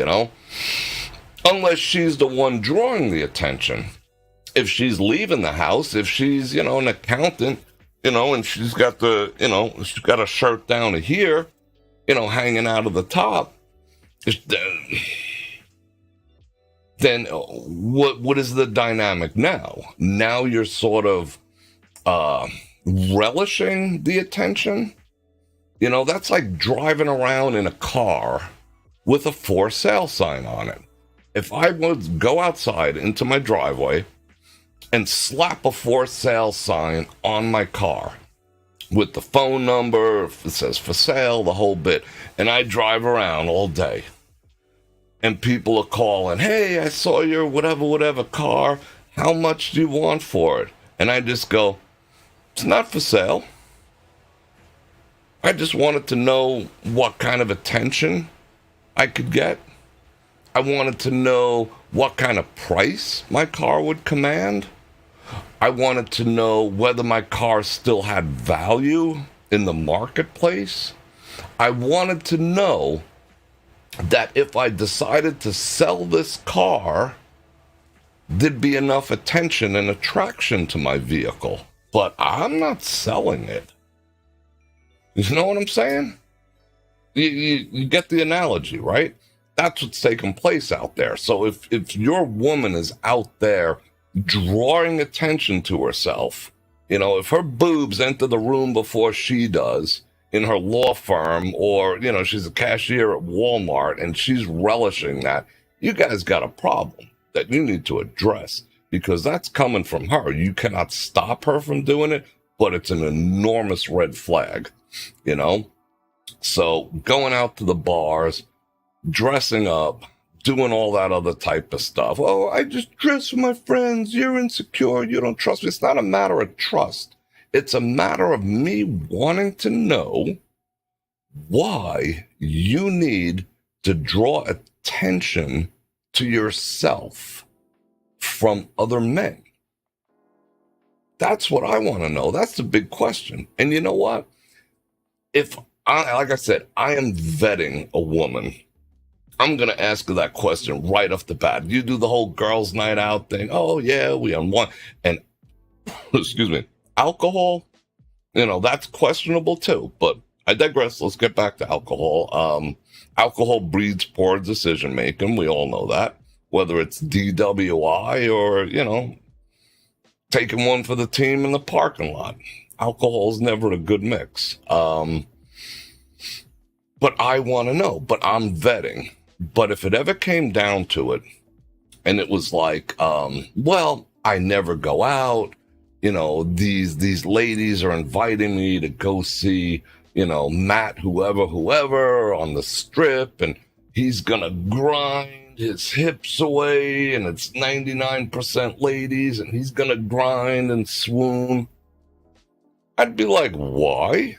Unless she's the one drawing the attention. If she's leaving the house, if she's, an accountant, and she's got she's got a shirt down to here, hanging out of the top, then what is the dynamic now? Now you're sort of relishing the attention. That's like driving around in a car with a for sale sign on it. If I would go outside into my driveway and slap a for sale sign on my car with the phone number, it says for sale, the whole bit, and I drive around all day, and people are calling, hey, I saw your whatever car, how much do you want for it? And I just go, it's not for sale. I just wanted to know what kind of attention I could get. I wanted to know what kind of price my car would command. I wanted to know whether my car still had value in the marketplace. I wanted to know that if I decided to sell this car, there'd be enough attention and attraction to my vehicle. But I'm not selling it. You know what I'm saying? You get the analogy, right? That's what's taking place out there. So if your woman is out there drawing attention to herself, if her boobs enter the room before she does in her law firm, or, she's a cashier at Walmart and she's relishing that, you guys got a problem that you need to address, because that's coming from her. You cannot stop her from doing it, but it's an enormous red flag, So going out to the bars, dressing up, doing all that other type of stuff. Oh, I just dress for my friends. You're insecure. You don't trust me. It's not a matter of trust. It's a matter of me wanting to know why you need to draw attention to yourself from other men. That's what I want to know. That's the big question. And you know what? Like I said, I am vetting a woman. I'm going to ask her that question right off the bat. You do the whole girls' night out thing. Oh, yeah, we on one. And, excuse me, alcohol, that's questionable too. But I digress. Let's get back to alcohol. Alcohol breeds poor decision making. We all know that. Whether it's DWI or, taking one for the team in the parking lot. Alcohol is never a good mix. But I want to know. But I'm vetting. But if it ever came down to it, and it was like, well, I never go out, these ladies are inviting me to go see, Matt, whoever on the strip, and he's gonna grind his hips away, and it's 99% ladies, and he's gonna grind and swoon. I'd be like, why?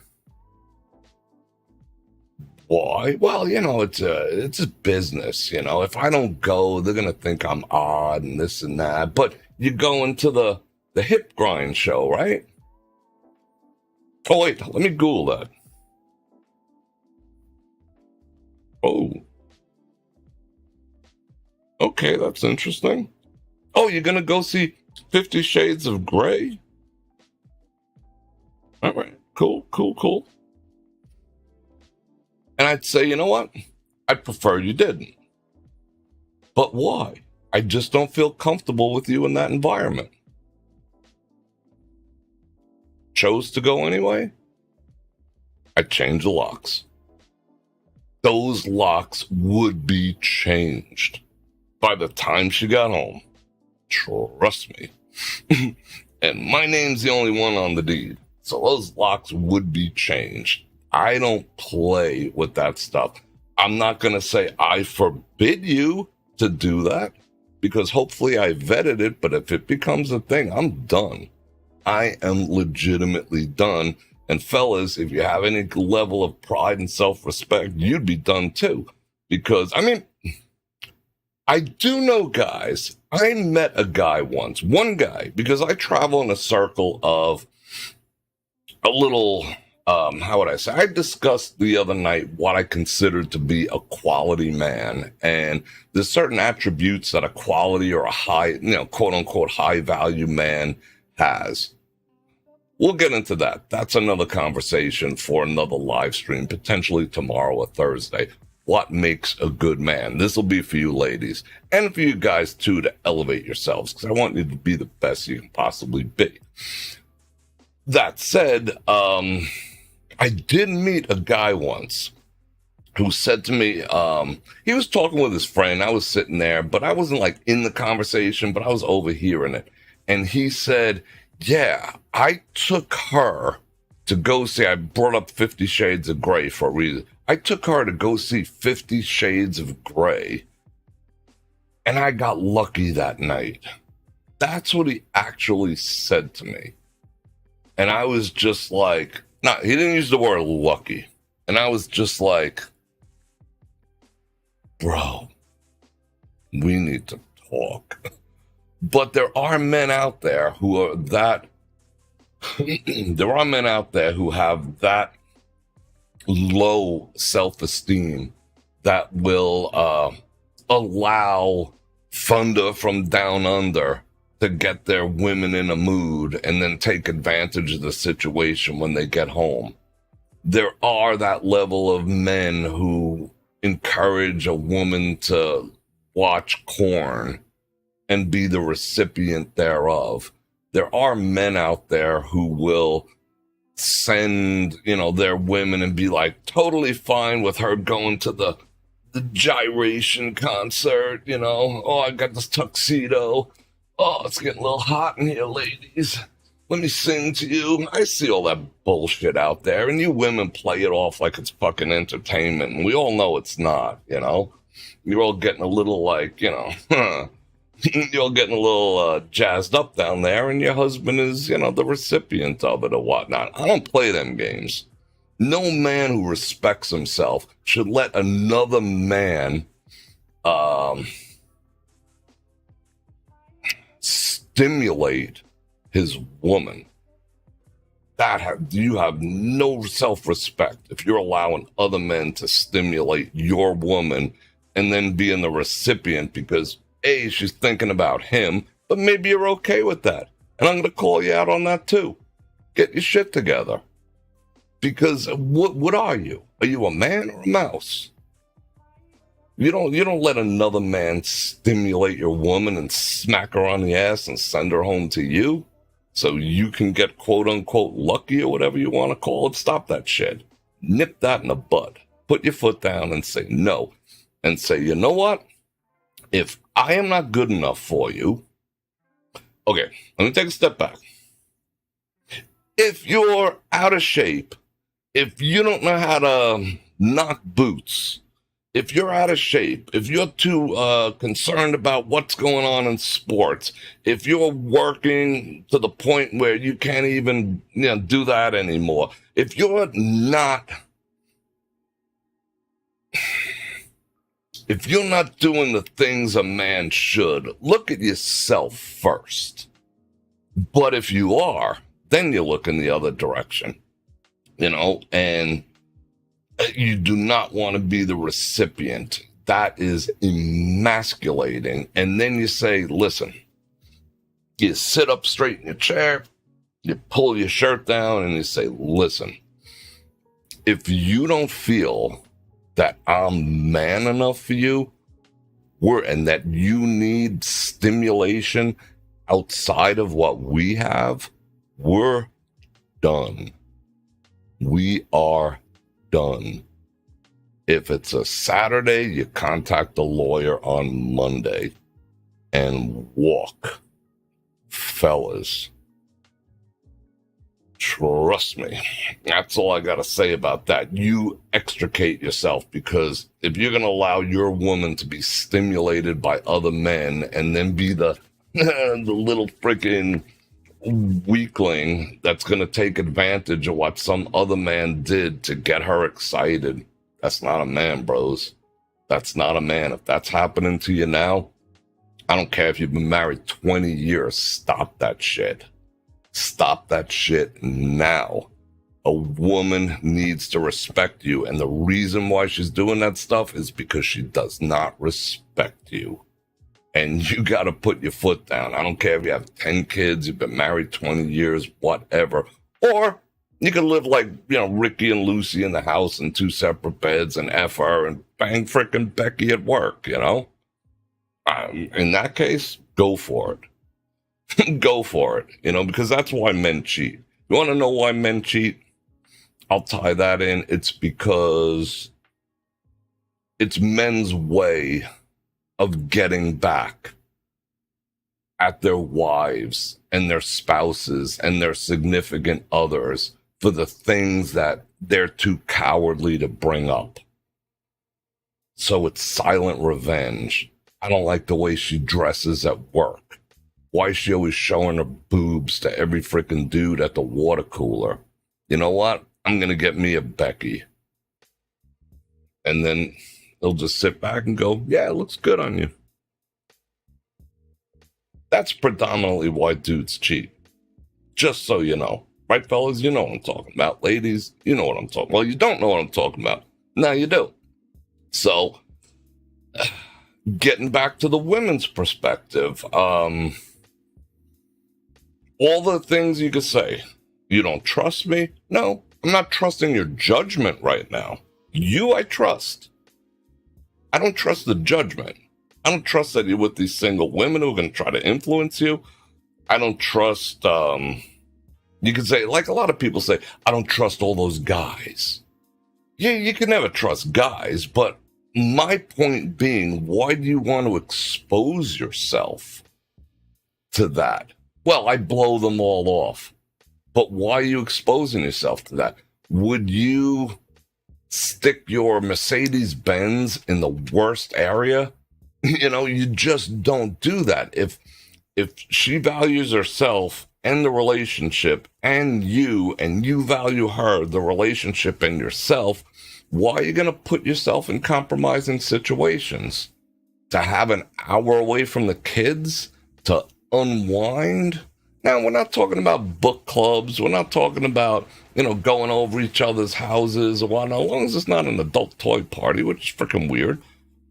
Why? Well, it's a business, If I don't go, they're gonna think I'm odd and this and that. But you go into the hip grind show, right? Oh, wait, let me Google that. Oh. Okay, that's interesting. Oh, you're going to go see 50 Shades of Grey? All right, cool. And I'd say, you know what? I'd prefer you didn't. But why? I just don't feel comfortable with you in that environment. Chose to go anyway? I'd change the locks. Those locks would be changed by the time she got home. Trust me. And my name's the only one on the deed. So those locks would be changed. I don't play with that stuff. I'm not going to say I forbid you to do that, because hopefully I vetted it, but if it becomes a thing, I'm done. I am legitimately done. And fellas, if you have any level of pride and self-respect, you'd be done too. Because, I do know guys. I met a guy once, one guy, because I travel in a circle of a little, how would I say? I discussed the other night what I considered to be a quality man. And there's certain attributes that a quality or a high, quote unquote, high value man has. We'll get into that. That's another conversation for another live stream, potentially tomorrow or Thursday. What makes a good man? This will be for you ladies and for you guys too, to elevate yourselves, because I want you to be the best you can possibly be. That said, I did meet a guy once who said to me, he was talking with his friend. I was sitting there, but I wasn't like in the conversation, but I was overhearing it. And he said, yeah, I took her to go see, I brought up 50 Shades of Grey for a reason. I took her to go see 50 Shades of Grey, and I got lucky that night. That's what he actually said to me. And I was just like, no, he didn't use the word lucky. And I was just like, bro, we need to talk. But there are men out there who are that, there are men out there who have that low self-esteem that will allow thunder from down under to get their women in a mood and then take advantage of the situation when they get home. There are that level of men who encourage a woman to watch porn and be the recipient thereof. There are men out there who will send, their women and be like totally fine with her going to the gyration concert, oh, I got this tuxedo. Oh, it's getting a little hot in here, ladies. Let me sing to you. I see all that bullshit out there, and you women play it off like it's fucking entertainment, and we all know it's not, You're all getting a little like, you're all getting a little jazzed up down there, and your husband is, the recipient of it or whatnot. I don't play them games. No man who respects himself should let another man stimulate his woman. You have no self-respect if you're allowing other men to stimulate your woman and then being the recipient because A, she's thinking about him, but maybe you're okay with that. And I'm going to call you out on that too. Get your shit together. Because what are you? Are you a man or a mouse? You don't let another man stimulate your woman and smack her on the ass and send her home to you so you can get quote unquote lucky or whatever you want to call it. Stop that shit. Nip that in the bud. Put your foot down and say no. And say, you know what? If I am not good enough for you, okay, let me take a step back. If you're out of shape, if you don't know how to knock boots, if you're out of shape, if you're too concerned about what's going on in sports, if you're working to the point where you can't even do that anymore, if you're not doing the things a man should, look at yourself first. But if you are, then you look in the other direction, and you do not want to be the recipient. That is emasculating. And then you say, listen, you sit up straight in your chair, you pull your shirt down, and you say, listen, if you don't feel that I'm man enough for you, and that you need stimulation outside of what we have, we're done. We are done. If it's a Saturday, you contact the lawyer on Monday and walk. Fellas, trust me. That's all I got to say about that. You extricate yourself, because if you're going to allow your woman to be stimulated by other men and then be the little freaking weakling that's going to take advantage of what some other man did to get her excited, that's not a man, bros. That's not a man. If that's happening to you now, I don't care if you've been married 20 years, stop that shit. Stop that shit now. A woman needs to respect you, and the reason why she's doing that stuff is because she does not respect you. And you got to put your foot down. I don't care if you have 10 kids, you've been married 20 years, whatever. Or you can live like, Ricky and Lucy in the house in 2 separate beds and F her and bang frickin' Becky at work, In that case, go for it. Go for it, because that's why men cheat. You want to know why men cheat? I'll tie that in. It's because it's men's way of getting back at their wives and their spouses and their significant others for the things that they're too cowardly to bring up. So it's silent revenge. I don't like the way she dresses at work. Why is she always showing her boobs to every freaking dude at the water cooler? You know what? I'm going to get me a Becky. And then they'll just sit back and go, yeah, it looks good on you. That's predominantly why dudes cheat. Just so you know. Right, fellas? You know what I'm talking about. Ladies, you know what I'm talking about. Well, you don't know what I'm talking about. Now you do. So, getting back to the women's perspective, all the things you could say. You don't trust me? No, I'm not trusting your judgment right now. You, I trust. I don't trust the judgment. I don't trust that you're with these single women who are going to try to influence you. I don't trust, you could say, like a lot of people say, I don't trust all those guys. Yeah, you can never trust guys, but my point being, why do you want to expose yourself to that? Well, I blow them all off. But why are you exposing yourself to that? Would you stick your Mercedes-Benz in the worst area? You just don't do that. If she values herself and the relationship and you value her, the relationship and yourself, why are you going to put yourself in compromising situations? To have an hour away from the kids? To unwind? Now, we're not talking about book clubs. We're not talking about, going over each other's houses or whatnot. As long as it's not an adult toy party, which is freaking weird.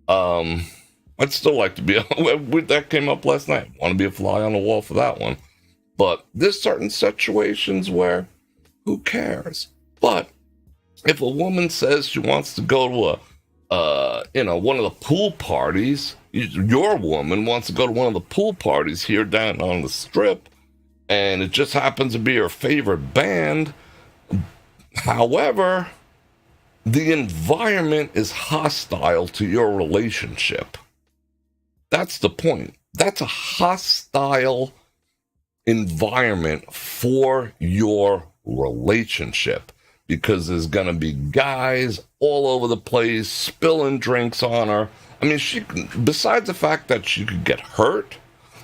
I'd still like to be, that came up last night. Want to be a fly on the wall for that one. But there's certain situations where, who cares? But if a woman says she wants to go to one of the pool parties, your woman wants to go to one of the pool parties here down on the strip, and it just happens to be her favorite band. However, the environment is hostile to your relationship. That's the point. That's a hostile environment for your relationship, because there's going to be guys all over the place spilling drinks on her. I mean, besides the fact that she could get hurt,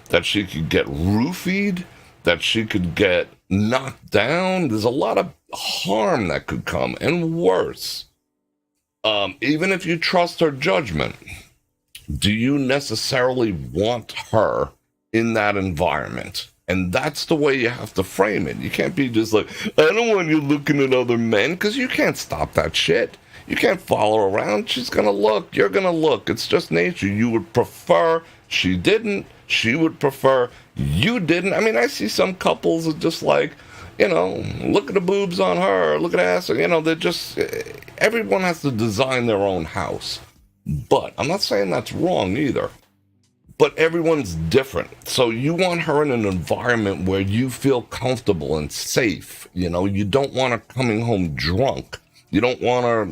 that she could get roofied, that she could get knocked down, there's a lot of harm that could come, and worse. Even if you trust her judgment, do you necessarily want her in that environment? And that's the way you have to frame it. You can't be just like, I don't want you looking at other men, because you can't stop that shit. You can't follow her around. She's going to look. You're going to look. It's just nature. You would prefer she didn't. She would prefer you didn't. I mean, I see some couples that just like, look at the boobs on her, look at ass. They're just, everyone has to design their own house. But I'm not saying that's wrong either. But everyone's different. So you want her in an environment where you feel comfortable and safe. You don't want her coming home drunk. You don't want her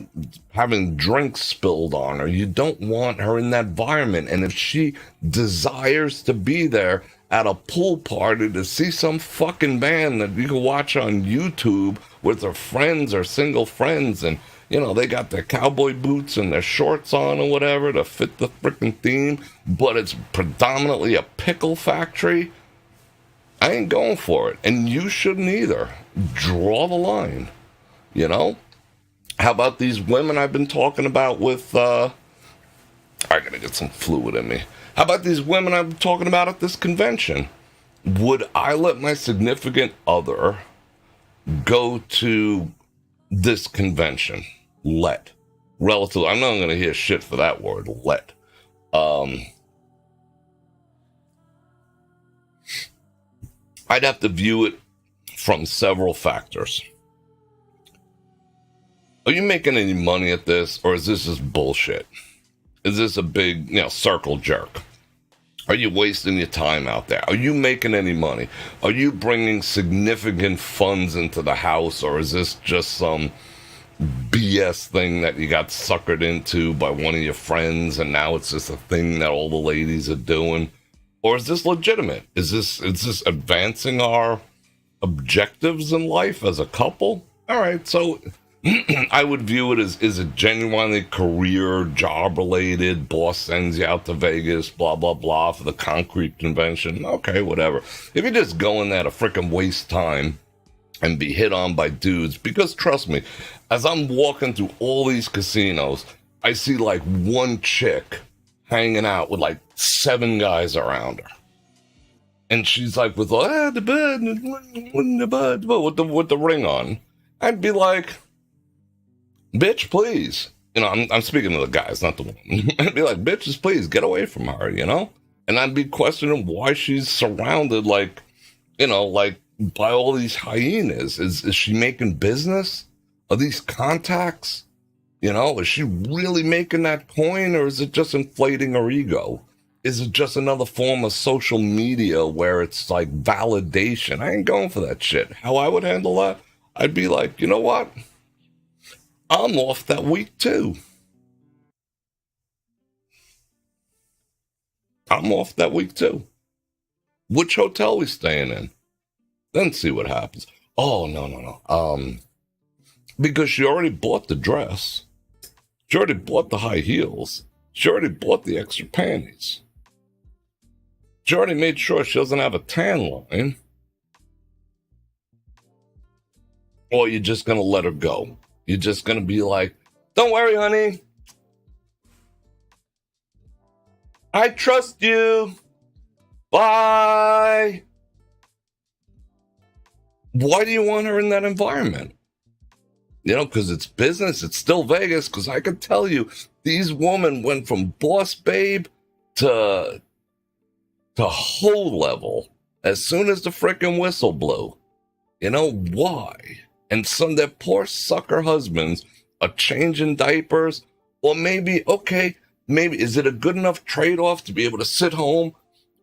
having drinks spilled on her. You don't want her in that environment. And if she desires to be there at a pool party to see some fucking band that you can watch on YouTube with her friends or single friends, and they got their cowboy boots and their shorts on or whatever to fit the freaking theme, but it's predominantly a pickle factory, I ain't going for it. And you shouldn't either. Draw the line, How about these women I've been talking about with, I gotta get some fluid in me. How about these women I've been talking about at this convention? Would I let my significant other go to this convention? Relative. I'm not going to hear shit for that word. I'd have to view it from several factors. Are you making any money at this, or is this just bullshit? Is this a big, circle jerk? Are you wasting your time out there? Are you making any money? Are you bringing significant funds into the house, or is this just some BS thing that you got suckered into by one of your friends, and now it's just a thing that all the ladies are doing? Or is this legitimate? Is this advancing our objectives in life as a couple? All right, so I would view it as, is it genuinely career, job related? Boss sends you out to Vegas, blah, blah, blah, for the concrete convention. Okay, whatever. If you're just going there to frickin' waste time and be hit on by dudes, because trust me, as I'm walking through all these casinos, I see like one chick hanging out with like 7 guys around her. And she's like with the bud, with the ring on. I'd be like, bitch, please. I'm speaking to the guys, not the woman. I'd be like, bitches, please get away from her, And I'd be questioning why she's surrounded like by all these hyenas. Is she making business? Are these contacts? Is she really making that coin, or is it just inflating her ego? Is it just another form of social media where it's like validation? I ain't going for that shit. How I would handle that? I'd be like, you know what? I'm off that week too. Which hotel we staying in? Then see what happens. Oh, no. Because she already bought the dress. She already bought the high heels. She already bought the extra panties. She already made sure she doesn't have a tan line. Or you're just going to let her go. You're just going to be like, don't worry, honey. I trust you. Bye. Why do you want her in that environment? Because it's business. It's still Vegas. Because I can tell you, these women went from boss babe to hoe level as soon as the frickin' whistle blew. Why? And some of their poor sucker husbands are changing diapers. Or maybe is it a good enough trade-off to be able to sit home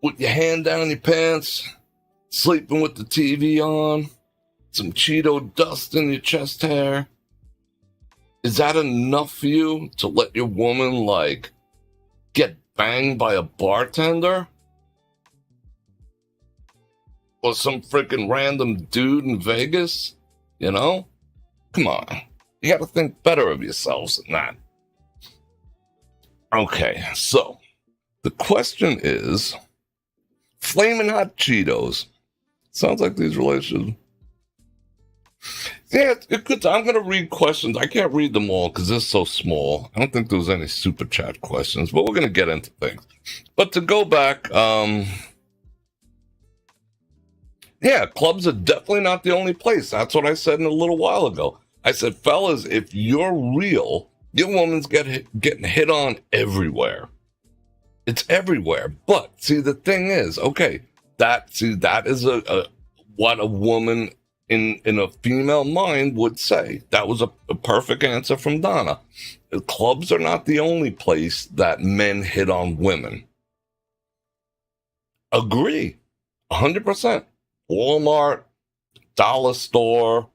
with your hand down your pants, sleeping with the TV on, some Cheeto dust in your chest hair? Is that enough for you to let your woman, get banged by a bartender? Or some freaking random dude in Vegas? You know? Come on. You got to think better of yourselves than that. Okay, so the question is, Flamin' Hot Cheetos. Sounds like these relationships. Yeah, it could. I'm going to read questions. I can't read them all because they're so small. I don't think there was any super chat questions, but we're going to get into things. But to go back, yeah, clubs are definitely not the only place. That's what I said a little while ago. I said, fellas, if you're real, your woman's getting hit on everywhere. It's everywhere. But see, the thing is, okay, that is what a woman in a female mind would say. That was a perfect answer from Donna. Clubs are not the only place that men hit on women. Agree, 100%. Walmart, dollar store,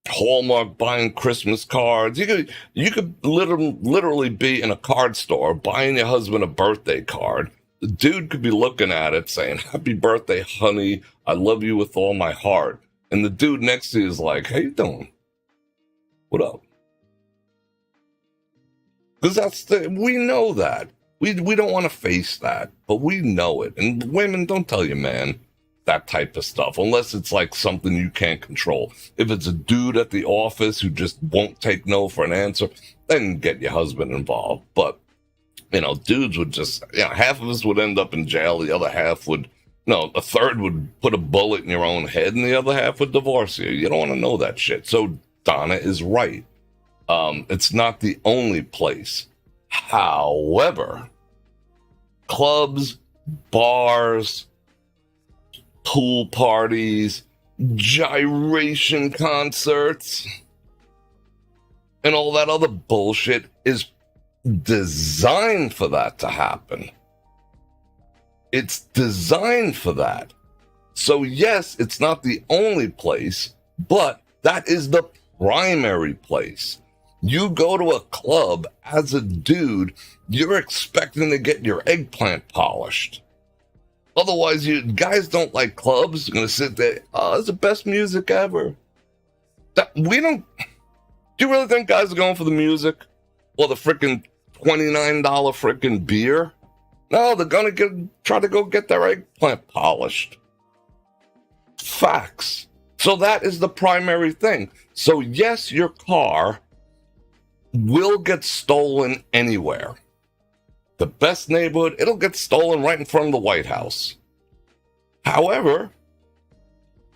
Hallmark buying Christmas cards. You could literally be in a card store buying your husband a birthday card. The dude could be looking at it saying, "Happy birthday, honey. I love you with all my heart." And the dude next to you is like, "How you doing? What up?" Because we know that. We don't want to face that, but we know it. And women, don't tell your man that type of stuff, unless it's like something you can't control. If it's a dude at the office who just won't take no for an answer, then get your husband involved. But, dudes would just, half of us would end up in jail, the other half would, a third would put a bullet in your own head, and the other half would divorce you. You don't want to know that shit. So Donna is right. It's not the only place. However, clubs, bars, pool parties, gyration concerts, and all that other bullshit is designed for that to happen. It's designed for that. So yes, it's not the only place, but that is the primary place. You go to a club as a dude, you're expecting to get your eggplant polished. Otherwise, guys don't like clubs. You're going to sit there, "Oh, it's the best music ever." Do you really think guys are going for the music? Or the freaking $29 freaking beer? No, they're going to try to go get their eggplant polished. Facts. So that is the primary thing. So yes, your car will get stolen anywhere. The best neighborhood, it'll get stolen right in front of the White House. However,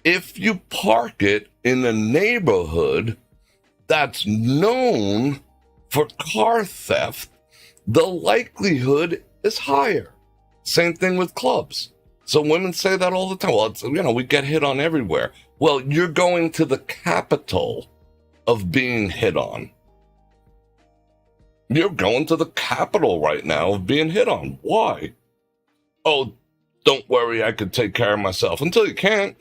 if you park it in a neighborhood that's known for car theft, the likelihood is higher. Same thing with clubs. So women say that all the time. Well, we get hit on everywhere. Well, you're going to the capital of being hit on. You're going to the capital right now of being hit on. Why? "Oh, don't worry, I could take care of myself." Until you can't.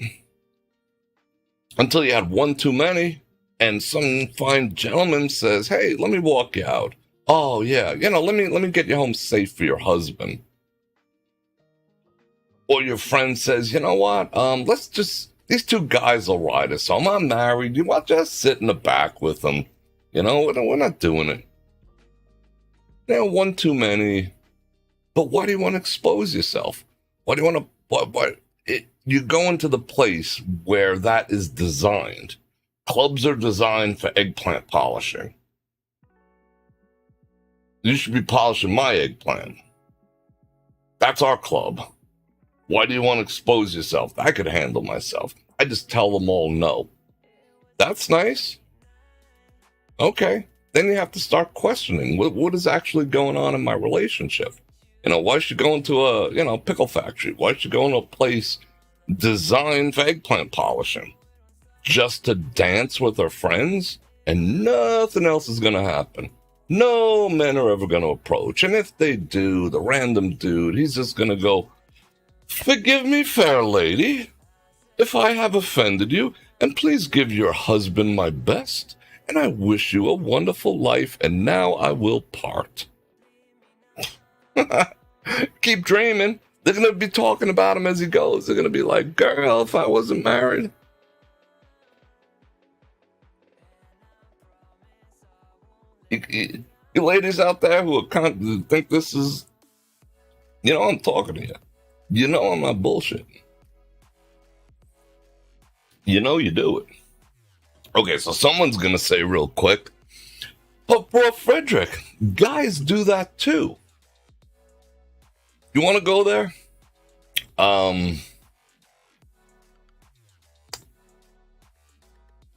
Until you had one too many, and some fine gentleman says, "Hey, let me walk you out." "Oh, yeah, let me get you home safe for your husband." Or your friend says, "You know what? These two guys will ride us home. I'm married. You want to just sit in the back with them? We're not doing it. One too many." But why do you want to expose yourself? Why do you want to? You go into the place where that is designed. Clubs are designed for eggplant polishing. You should be polishing my eggplant. That's our club. Why do you want to expose yourself? I could handle myself. I just tell them all no. That's nice. Okay. Then you have to start questioning what is actually going on in my relationship. Why should go into a, pickle factory? Why should go into a place designed for eggplant polishing? Just to dance with her friends? And nothing else is going to happen. No men are ever going to approach. And if they do, the random dude, he's just going to go, "Forgive me, fair lady, if I have offended you, and please give your husband my best. And I wish you a wonderful life, and now I will part." Keep dreaming. They're going to be talking about him as he goes. They're going to be like, "Girl, if I wasn't married." You ladies out there who think this is, I'm talking to you. I'm not bullshit. You do it. Okay, so someone's going to say real quick, but Bror Fredrik, guys do that too. You want to go there?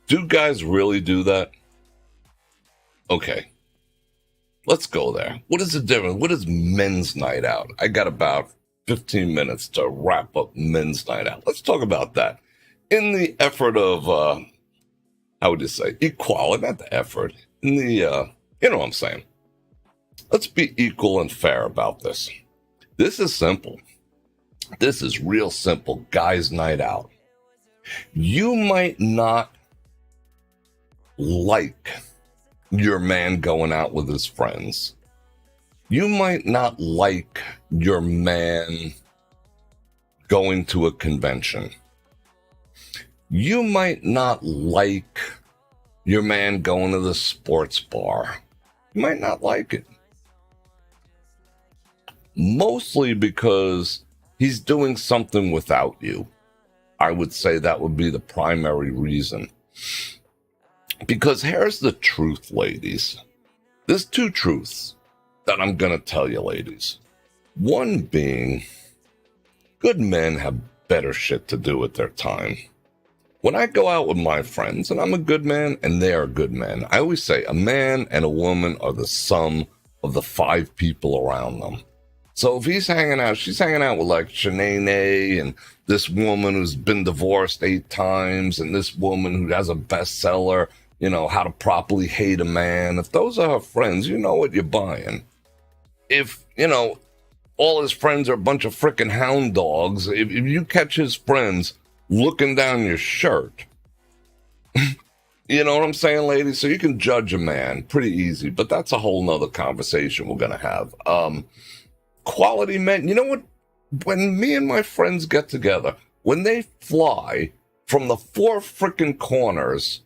Do guys really do that? Okay. Let's go there. What is the difference? What is men's night out? I got about 15 minutes to wrap up men's night out. Let's talk about that. In the effort of, how would you say, equality, not the effort. In the, you know what I'm saying. Let's be equal and fair about this. This is simple. This is real simple. Guys' night out. You might not like your man going out with his friends. You might not like your man going to a convention. You might not like your man going to the sports bar. You might not like it. Mostly because he's doing something without you. I would say that would be the primary reason. Because here's the truth, ladies. There's two truths that I'm going to tell you, ladies. One being, good men have better shit to do with their time. When I go out with my friends, and I'm a good man, and they are good men, I always say a man and a woman are the sum of the 5 people around them. So if he's hanging out, she's hanging out with like Shanae and this woman who's been divorced 8 times, and this woman who has a bestseller, How to Properly Hate a Man. If those are her friends, you know what you're buying. If, all his friends are a bunch of frickin' hound dogs, if you catch his friends looking down your shirt, you know what I'm saying, ladies? So you can judge a man pretty easy, but that's a whole nother conversation we're going to have. Quality men, you know what? When me and my friends get together, when they fly from the 4 frickin' corners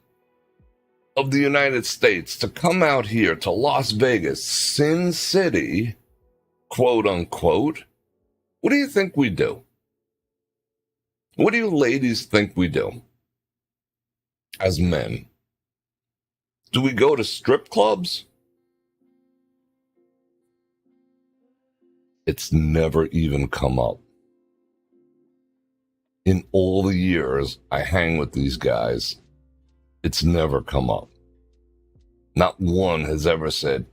of the United States to come out here to Las Vegas, Sin City, quote unquote, what do you think we do? What do you ladies think we do as men? Do we go to strip clubs? It's never even come up. In all the years I hang with these guys, it's never come up. Not one has ever said,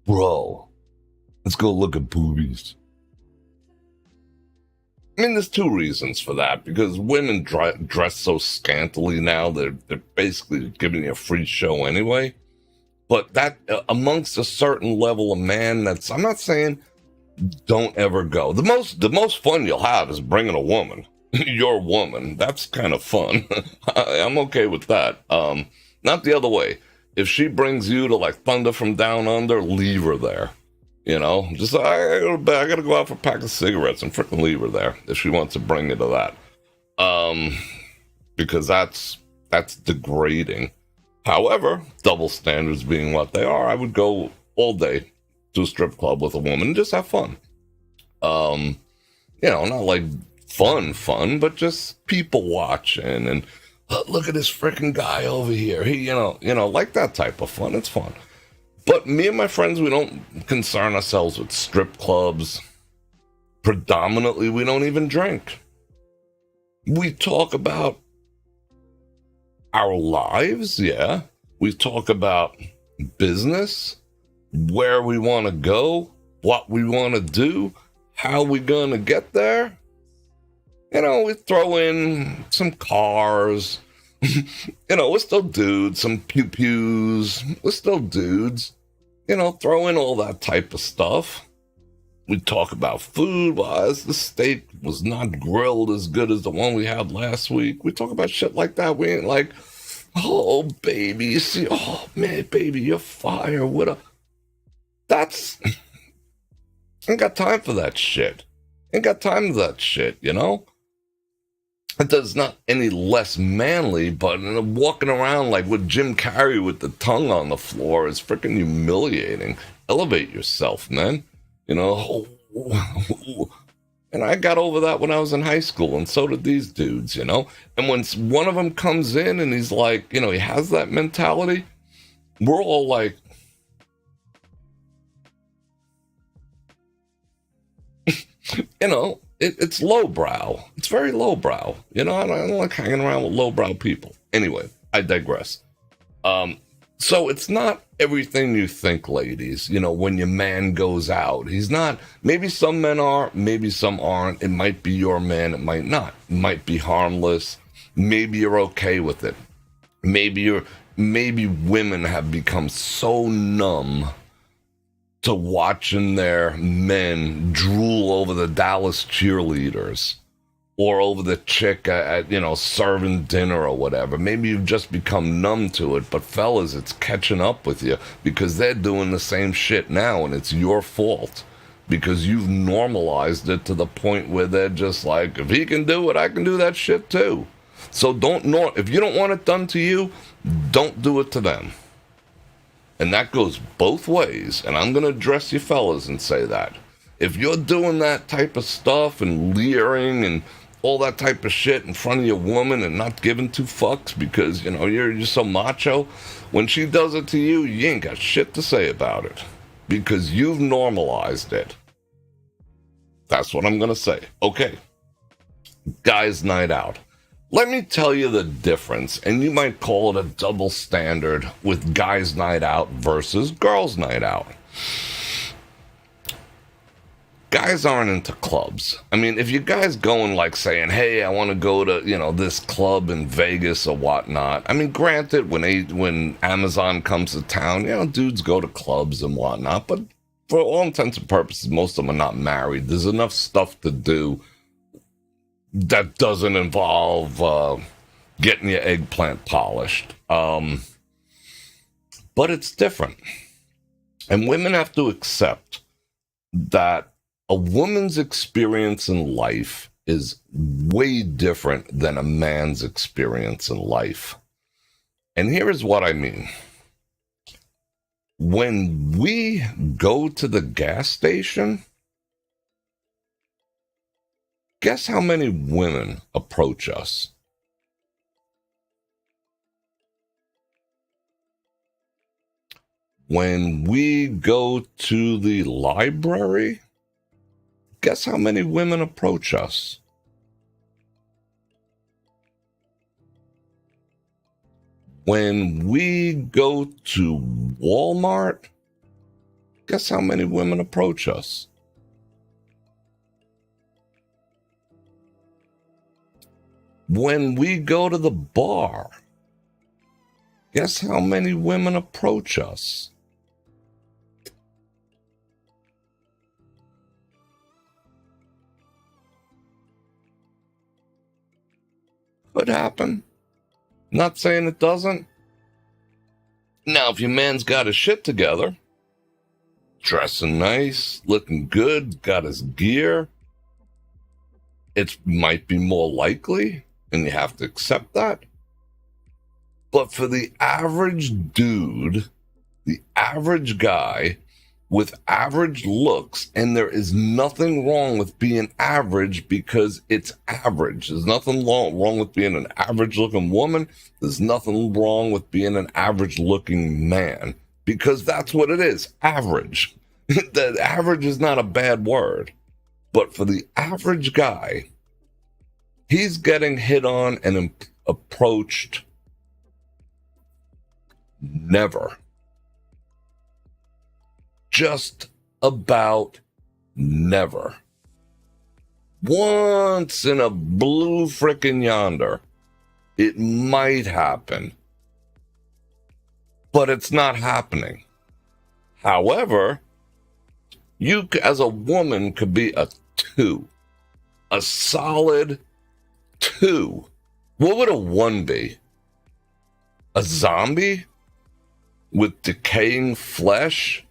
bro, let's go look at boobies. I mean, there's 2 reasons for that. Because women dress so scantily now, they're basically giving you a free show anyway. But that, amongst a certain level of man, I'm not saying don't ever go. The most fun you'll have is bringing a woman. Your woman. That's kind of fun. I'm okay with that. Not the other way. If she brings you to like Thunder from Down Under, leave her there. Just I gotta go out for a pack of cigarettes and freaking leave her there if she wants to bring you to that. Because that's degrading. However, double standards being what they are, I would go all day to a strip club with a woman and just have fun. Not like fun, but just people watching and look at this freaking guy over here. He, like that type of fun. It's fun. But me and my friends, we don't concern ourselves with strip clubs. Predominantly, we don't even drink. We talk about our lives, yeah. We talk about business, where we want to go, what we want to do, how we going to get there. We throw in some cars. We're still dudes, some pew-pews. We're still dudes. Throw in all that type of stuff. We talk about food. Well, the steak was not grilled as good as the one we had last week. We talk about shit like that. We ain't like, oh, baby, you see, oh, man, baby, you're fire. That's, ain't got time for that shit. That's not any less manly, but walking around like with Jim Carrey with the tongue on the floor is freaking humiliating. Elevate yourself, man. You know, and I got over that when I was in high school, and so did these dudes, you know. And when one of them comes in and he's like, you know, he has that mentality, we're all like, you know, it's lowbrow. It's very lowbrow. You know, I don't like hanging around with lowbrow people. Anyway, I digress. So it's not everything you think, ladies. You know, when your man goes out, he's not. Maybe some men are, maybe some aren't. It might be your man, it might not. It might be harmless. Maybe you're okay with it. Maybe women have become so numb to watching their men drool over the Dallas cheerleaders or over the chick at, you know, serving dinner or whatever. Maybe you've just become numb to it, but fellas, it's catching up with you because they're doing the same shit now, and it's your fault because you've normalized it to the point where they're just like, if he can do it, I can do that shit too. So if you don't want it done to you, don't do it to them. And that goes both ways. And I'm going to address you fellas and say that. If you're doing that type of stuff and leering and all that type of shit in front of your woman and not giving two fucks because, you know, you're just so macho, when she does it to you, you ain't got shit to say about it because you've normalized it. That's what I'm going to say. Okay. Guys' night out. Let me tell you the difference, and you might call it a double standard with guys' night out versus girls' night out. Guys aren't into clubs. I mean, if you guys going like saying, hey, I want to go to, you know, this club in Vegas or whatnot. I mean, granted, when Amazon comes to town, you know, dudes go to clubs and whatnot, but for all intents and purposes, most of them are not married. There's enough stuff to do that doesn't involve getting your eggplant polished. But it's different. And women have to accept that a woman's experience in life is way different than a man's experience in life. And here is what I mean. When we go to the gas station, guess how many women approach us? When we go to the library, guess how many women approach us? When we go to Walmart, guess how many women approach us? When we go to the bar, guess how many women approach us? Could happen. Not saying it doesn't. Now, if your man's got his shit together, dressing nice, looking good, got his gear, it might be more likely. And you have to accept that. But for the average dude, the average guy with average looks, and there is nothing wrong with being average because it's average. There's nothing wrong with being an average looking woman. There's nothing wrong with being an average looking man because that's what it is, average. The average is not a bad word. But for the average guy, he's getting hit on and approached never. Just about never. Once in a blue frickin' yonder, it might happen. But it's not happening. However, you as a woman could be a 2. A solid 2. What would a 1 be? A zombie with decaying flesh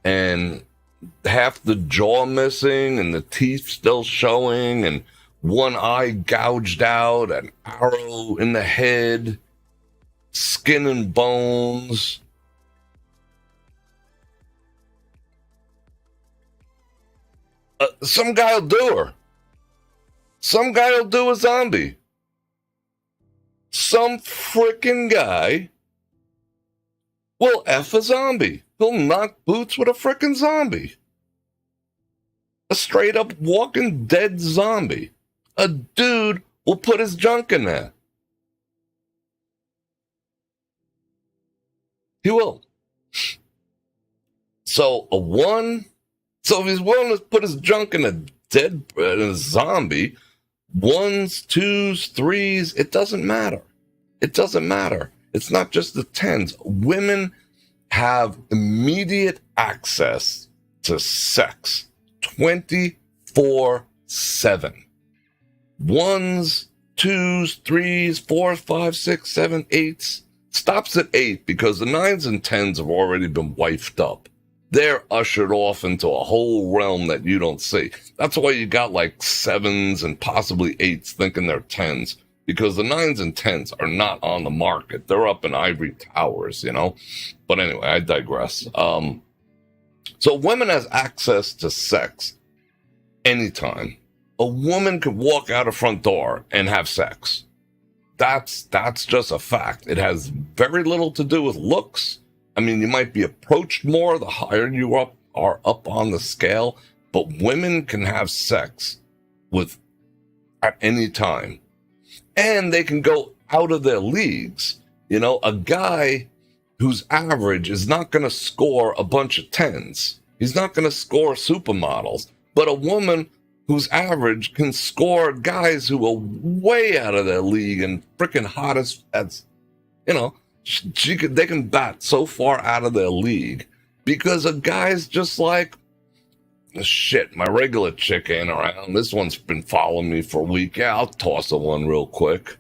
and half the jaw missing and the teeth still showing and one eye gouged out, an arrow in the head, skin and bones. Some guy will do her. Some guy will do a zombie. Some freaking guy will F a zombie. He'll knock boots with a freaking zombie. A straight up walking dead zombie. A dude will put his junk in there. He will. So if he's willing to put his junk in a zombie, ones, twos, threes, it doesn't matter. It doesn't matter. It's not just the tens. Women have immediate access to sex 24/7. Ones, twos, threes, fours, five, six, seven, eights. Stops at 8 because the 9s and 10s have already been wifed up. They're ushered off into a whole realm that you don't see. That's why you got like 7s and possibly 8s thinking they're 10s, because the 9s and 10s are not on the market. They're up in ivory towers, you know? But anyway, I digress. So women has access to sex anytime. A woman could walk out a front door and have sex. That's just a fact. It has very little to do with looks. I mean, you might be approached more the higher you are up on the scale, but women can have sex at any time. And they can go out of their leagues. You know, a guy whose average is not going to score a bunch of 10s. He's not going to score supermodels. But a woman whose average can score guys who are way out of their league and freaking hot as you know, they can bat so far out of their league because a guy's just like, shit, my regular chick ain't around. This one's been following me for a week. Yeah, I'll toss her one real quick.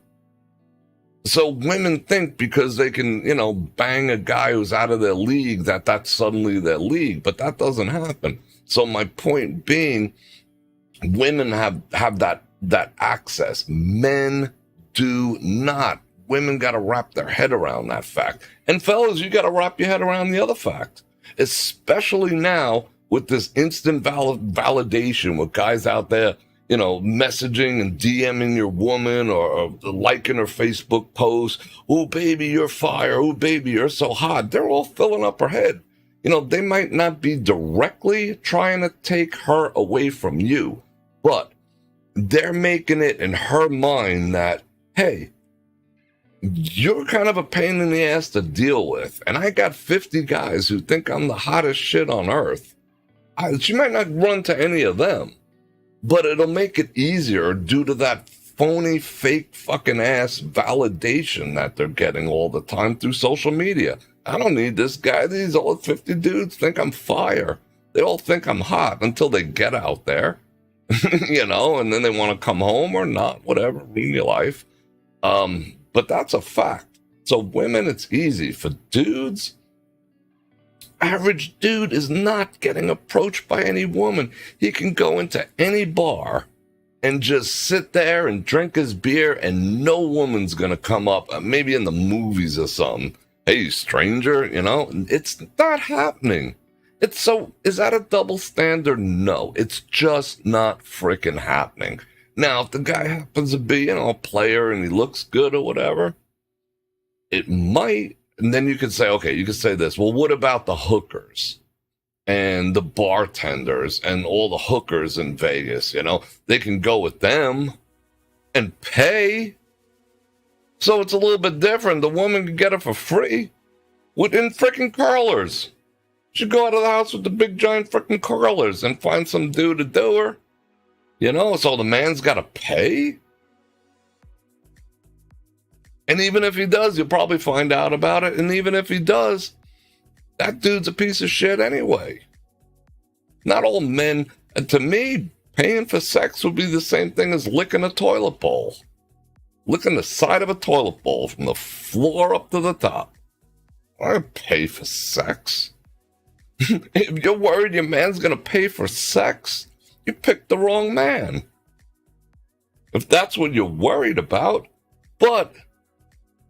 So women think because they can, you know, bang a guy who's out of their league that's suddenly their league, but that doesn't happen. So my point being, women have that access. Men do not. Women got to wrap their head around that fact. And fellas, you got to wrap your head around the other fact, especially now with this instant validation with guys out there, you know, messaging and DMing your woman or liking her Facebook post. Oh, baby, you're fire. Oh, baby, you're so hot. They're all filling up her head. You know, they might not be directly trying to take her away from you, but they're making it in her mind that, hey, you're kind of a pain in the ass to deal with. And I got 50 guys who think I'm the hottest shit on earth. She might not run to any of them, but it'll make it easier due to that phony, fake fucking ass validation that they're getting all the time through social media. I don't need this guy. These old 50 dudes think I'm fire. They all think I'm hot until they get out there, you know, and then they want to come home or not, whatever, ruin your life. But that's a fact. So women, it's easy. For dudes, average dude is not getting approached by any woman. He can go into any bar and just sit there and drink his beer and no woman's going to come up, maybe in the movies or something. Hey, stranger, you know, it's not happening. Is that a double standard? No, it's just not freaking happening. Now, if the guy happens to be, you know, a player and he looks good or whatever, it might. And then you could say, okay, you could say this. Well, what about the hookers and the bartenders and all the hookers in Vegas? You know, they can go with them and pay. So it's a little bit different. The woman can get it for free within freaking curlers. She go out of the house with the big giant freaking curlers and find some dude to do her. You know, so the man's got to pay. And even if he does, you'll probably find out about it. And even if he does, that dude's a piece of shit anyway. Not all men, and to me, paying for sex would be the same thing as licking a toilet bowl. Licking the side of a toilet bowl from the floor up to the top. I don't pay for sex. If you're worried your man's going to pay for sex, you picked the wrong man. If that's what you're worried about. But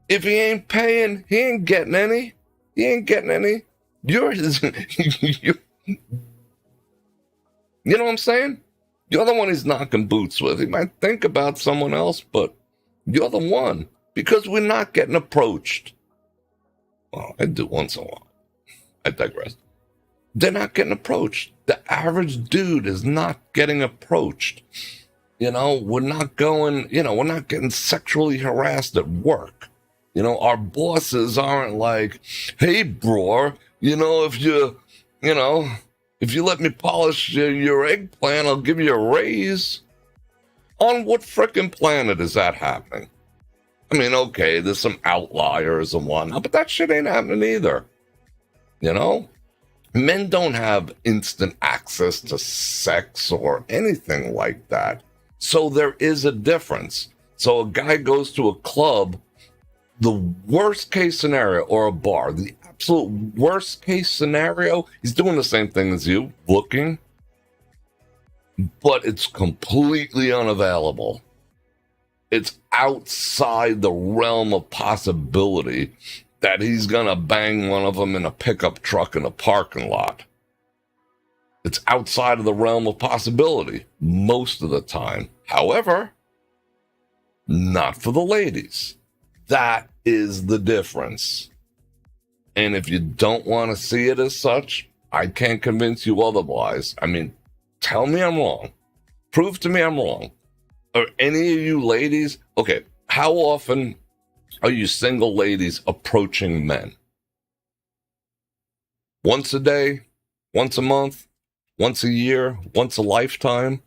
if he ain't paying, he ain't getting any. He ain't getting any. You're you know what I'm saying? You're the one he's knocking boots with. He might think about someone else, but you're the one. Because we're not getting approached. Well, I do once in a while. I digress. They're not getting approached. The average dude is not getting approached. You know, we're not getting sexually harassed at work. You know, our bosses aren't like, hey, Bror, if you let me polish your eggplant, I'll give you a raise. On what frickin' planet is that happening? I mean, okay, there's some outliers and whatnot, but that shit ain't happening either. You know? Men don't have instant access to sex or anything like that. So there is a difference. So a guy goes to a club, the worst case scenario, or a bar, the absolute worst case scenario, he's doing the same thing as you, looking, but it's completely unavailable. It's outside the realm of possibility that he's gonna bang one of them in a pickup truck in a parking lot. It's outside of the realm of possibility most of the time. However, not for the ladies. That is the difference. And if you don't want to see it as such, I can't convince you otherwise. I mean, tell me I'm wrong. Prove to me I'm wrong. Are any of you ladies, okay, how often are you single ladies approaching men? Once a day? Once a month? Once a year? Once a lifetime?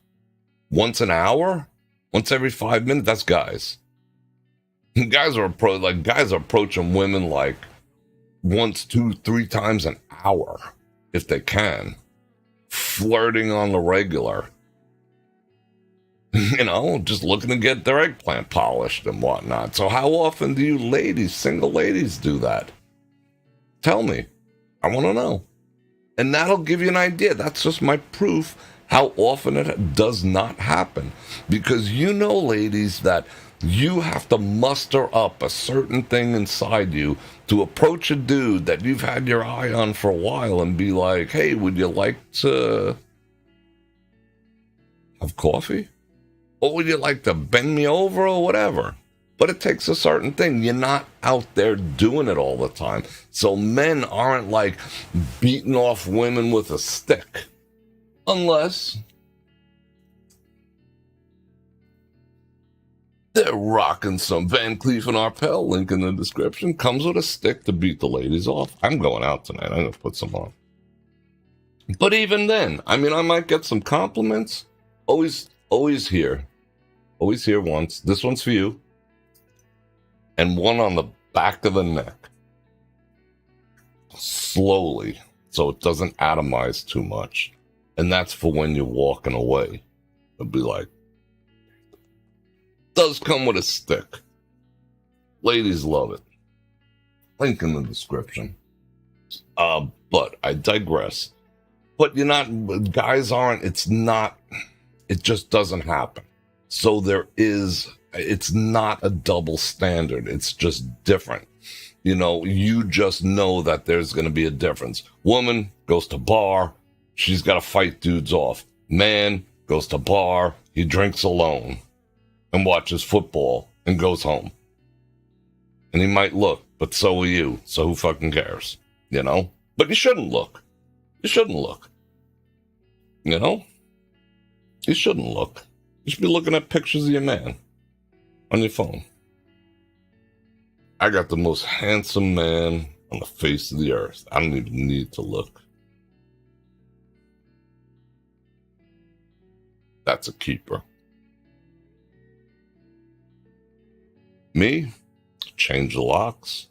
Once an hour? Once every 5 minutes? That's guys. Guys are approaching women like once, 2, 3 times an hour, if they can. Flirting on the regular. Just looking to get their eggplant polished and whatnot. So how often do you ladies, single ladies, do that? Tell me. I want to know. And that'll give you an idea. That's just my proof how often it does not happen. Because ladies, that you have to muster up a certain thing inside you to approach a dude that you've had your eye on for a while and be like, hey, would you like to have coffee? Or would you like to bend me over or whatever? But it takes a certain thing. You're not out there doing it all the time. So men aren't like beating off women with a stick. Unless they're rocking some Van Cleef and Arpels, link in the description. Comes with a stick to beat the ladies off. I'm going out tonight. I'm going to put some on. But even then, I might get some compliments. Always here. Always here once. This one's for you. And one on the back of the neck. Slowly. So it doesn't atomize too much. And that's for when you're walking away. It'll be like, does come with a stick. Ladies love it. Link in the description. But I digress. But guys aren't, it just doesn't happen. So it's not a double standard. It's just different. You just know that there's going to be a difference. Woman goes to bar. She's got to fight dudes off. Man goes to bar. He drinks alone and watches football and goes home. And he might look, but so will you. So who fucking cares? But you shouldn't look. You shouldn't look. You shouldn't look. You should be looking at pictures of your man on your phone. I got the most handsome man on the face of the earth. I don't even need to look. That's a keeper. Me? Change the locks.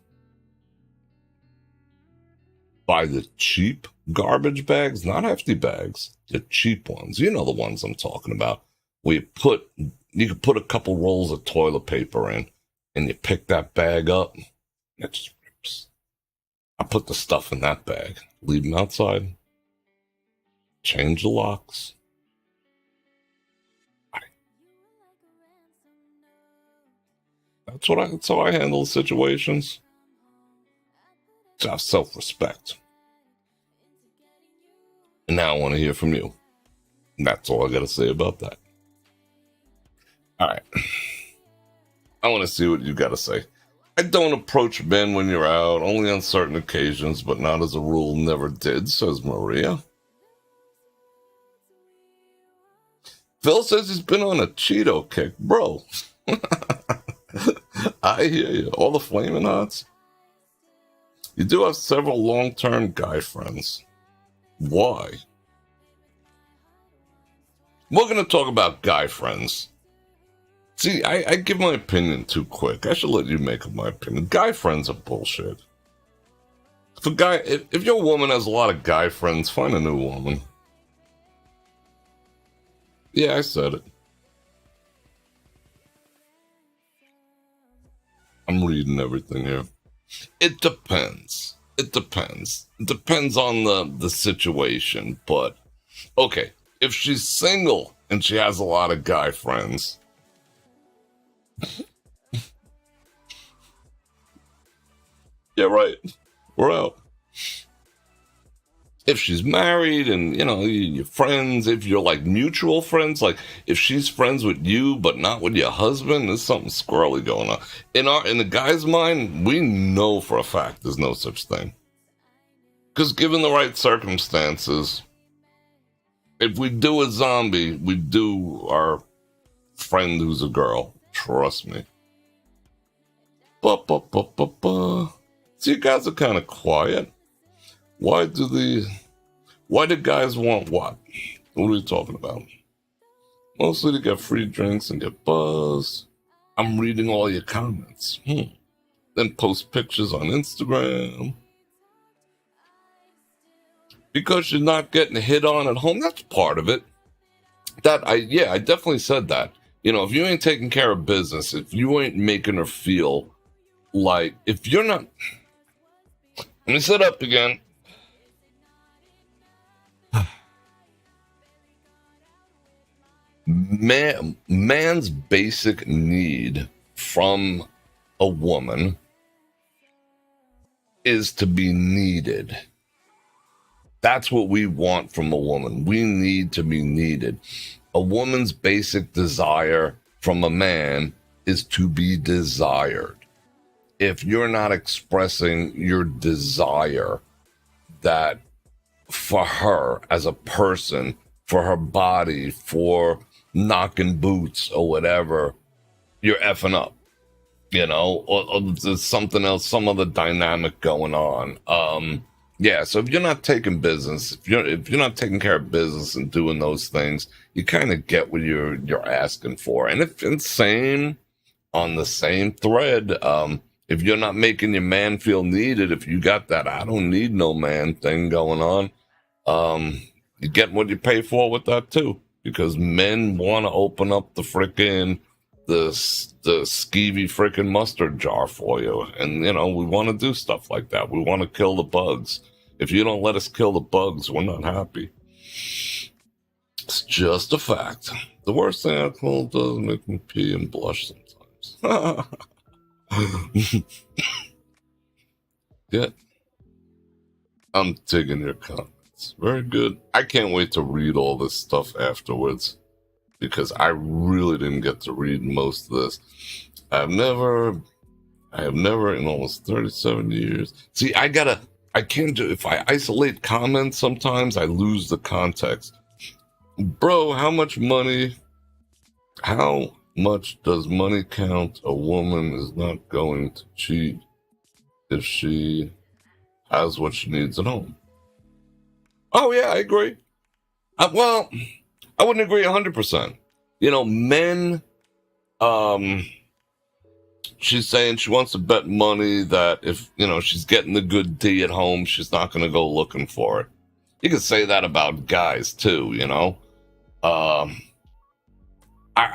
Buy the cheap garbage bags, not hefty bags. The cheap ones. You know the ones I'm talking about. Where you can put a couple rolls of toilet paper in, and you pick that bag up, and it just rips. I put the stuff in that bag, leave them outside, change the locks. That's how I handle situations. To have self-respect. And now I want to hear from you. And that's all I got to say about that. All right. I want to see what you got to say. I don't approach men when you're out, only on certain occasions, but not as a rule, never did, says Maria. Phil says he's been on a Cheeto kick. Bro, I hear you. All the flaming hots. You do have several long-term guy friends. Why? We're going to talk about guy friends. See, I give my opinion too quick. I should let you make up my opinion. Guy friends are bullshit. If your woman has a lot of guy friends, find a new woman. Yeah, I said it. I'm reading everything here. It depends. It depends. It depends on the situation. But, okay, if she's single and she has a lot of guy friends, yeah, right. We're out. If she's married and, you're friends, if you're like mutual friends, like if she's friends with you but not with your husband, there's something squirrely going on. In the guy's mind, we know for a fact there's no such thing. Because given the right circumstances, if we do a zombie, we do our friend who's a girl. Trust me. So you guys are kind of quiet. Why do guys want what? What are we talking about? Mostly to get free drinks and get buzzed. I'm reading all your comments. Then post pictures on Instagram. Because you're not getting hit on at home, that's part of it. I definitely said that. If you ain't taking care of business, if you ain't making her feel like, if you're not... Let me sit up again. Man's basic need from a woman is to be needed. That's what we want from a woman. We need to be needed. A woman's basic desire from a man is to be desired. If you're not expressing your desire that for her as a person, for her body, for knocking boots or whatever, you're effing up, or there's something else, some other dynamic going on. So if you're not taking business, if you're not taking care of business and doing those things, you kind of get what you're asking for. And on the same thread, if you're not making your man feel needed, if you got that I don't need no man thing going on, you get what you pay for with that too. Because men want to open up the skeevy frickin' mustard jar for you. And, we want to do stuff like that. We want to kill the bugs. If you don't let us kill the bugs, we're not happy. It's just a fact. The worst thing alcohol does make me pee and blush sometimes. Yeah. I'm digging your comments. Very good. I can't wait to read all this stuff afterwards because I really didn't get to read most of this. I have never in almost 37 years. See, I can't do, if I isolate comments, sometimes I lose the context. Bro, how much does money count? A woman is not going to cheat if she has what she needs at home. Oh, yeah, I agree. I wouldn't agree 100%. Men, she's saying she wants to bet money that if, she's getting the good D at home, she's not going to go looking for it. You could say that about guys, too, I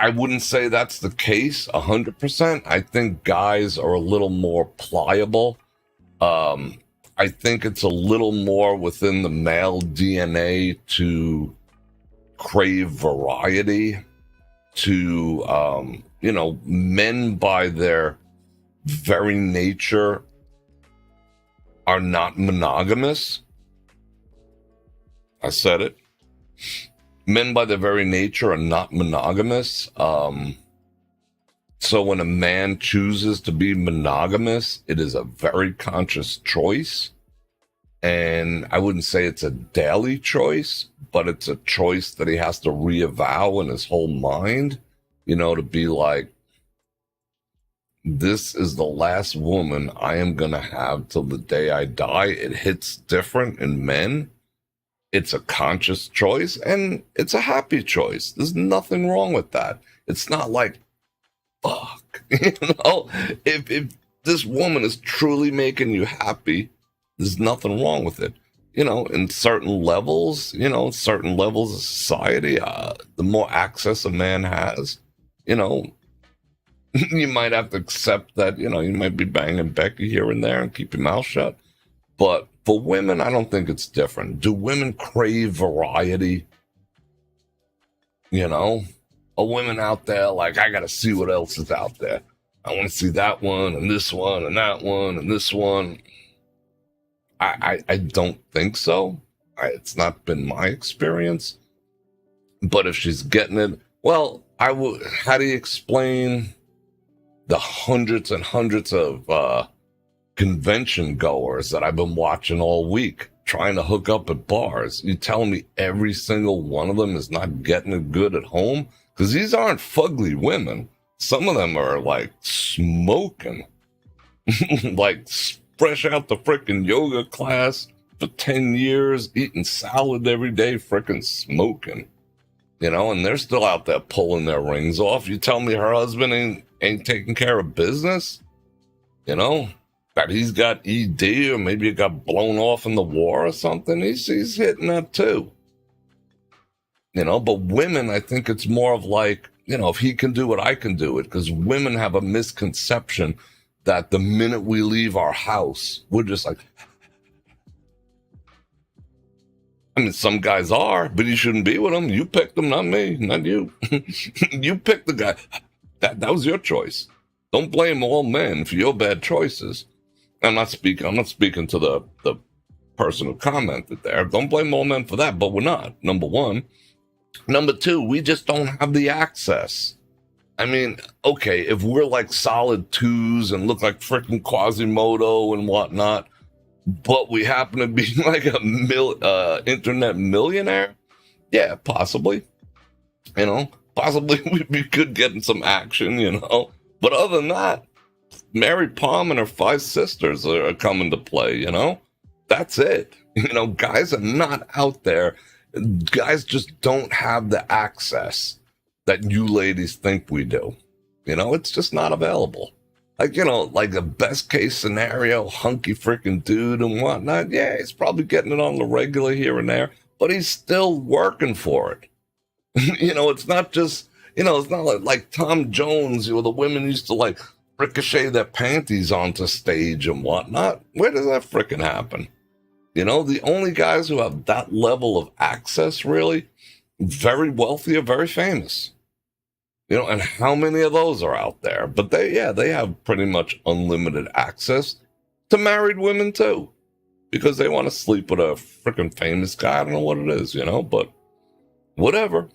wouldn't say that's the case 100%. I think guys are a little more pliable. I think it's a little more within the male DNA to crave variety, to, men by their very nature are not monogamous. I said it. Men by their very nature are not monogamous. So when a man chooses to be monogamous, it is a very conscious choice. And I wouldn't say it's a daily choice, but it's a choice that he has to reavow in his whole mind, to be like, this is the last woman I am going to have till the day I die. It hits different in men. It's a conscious choice, and it's a happy choice. There's nothing wrong with that. It's not like, fuck, if this woman is truly making you happy, there's nothing wrong with it. In certain levels, of society, the more access a man has, you might have to accept that, you might be banging Becky here and there and keep your mouth shut. But for women, I don't think it's different. Do women crave variety? Are women out there like, I got to see what else is out there. I want to see that one and this one and that one and this one. I don't think so. It's not been my experience. But if she's getting it, well, how do you explain the hundreds and hundreds of convention goers that I've been watching all week trying to hook up at bars? You telling me every single one of them is not getting it good at home? Because these aren't fugly women. Some of them are like smoking, like fresh out the frickin' yoga class for 10 years, eating salad every day, frickin' smoking, and they're still out there pulling their rings off. You tell me her husband ain't taking care of business, that he's got ED, or maybe it got blown off in the war or something. He's hitting that too. But women, I think it's more of like, if he can do it, I can do it. Because women have a misconception that the minute we leave our house, we're just like, I mean, some guys are, but you shouldn't be with them. You picked them, not me, not you. You picked the guy. That was your choice. Don't blame all men for your bad choices. I'm not speaking to the person who commented there. Don't blame all men for that, but we're not, number one. Number two, we just don't have the access. I mean, okay, if we're like solid twos and look like freaking Quasimodo and whatnot, but we happen to be like a internet millionaire, yeah, possibly. Possibly we'd be good getting some action, But other than that, Mary Palm and her 5 sisters are coming to play, That's it. Guys are not out there. Guys just don't have the access that you ladies think we do. It's just not available. Like a best case scenario, hunky freaking dude and whatnot. Yeah, he's probably getting it on the regular here and there, but he's still working for it. It's not just, it's not like Tom Jones, the women used to like ricochet their panties onto stage and whatnot. Where does that freaking happen? The only guys who have that level of access, really, very wealthy or very famous. And how many of those are out there? But they have pretty much unlimited access to married women too, because they want to sleep with a freaking famous guy. I don't know what it is, but whatever.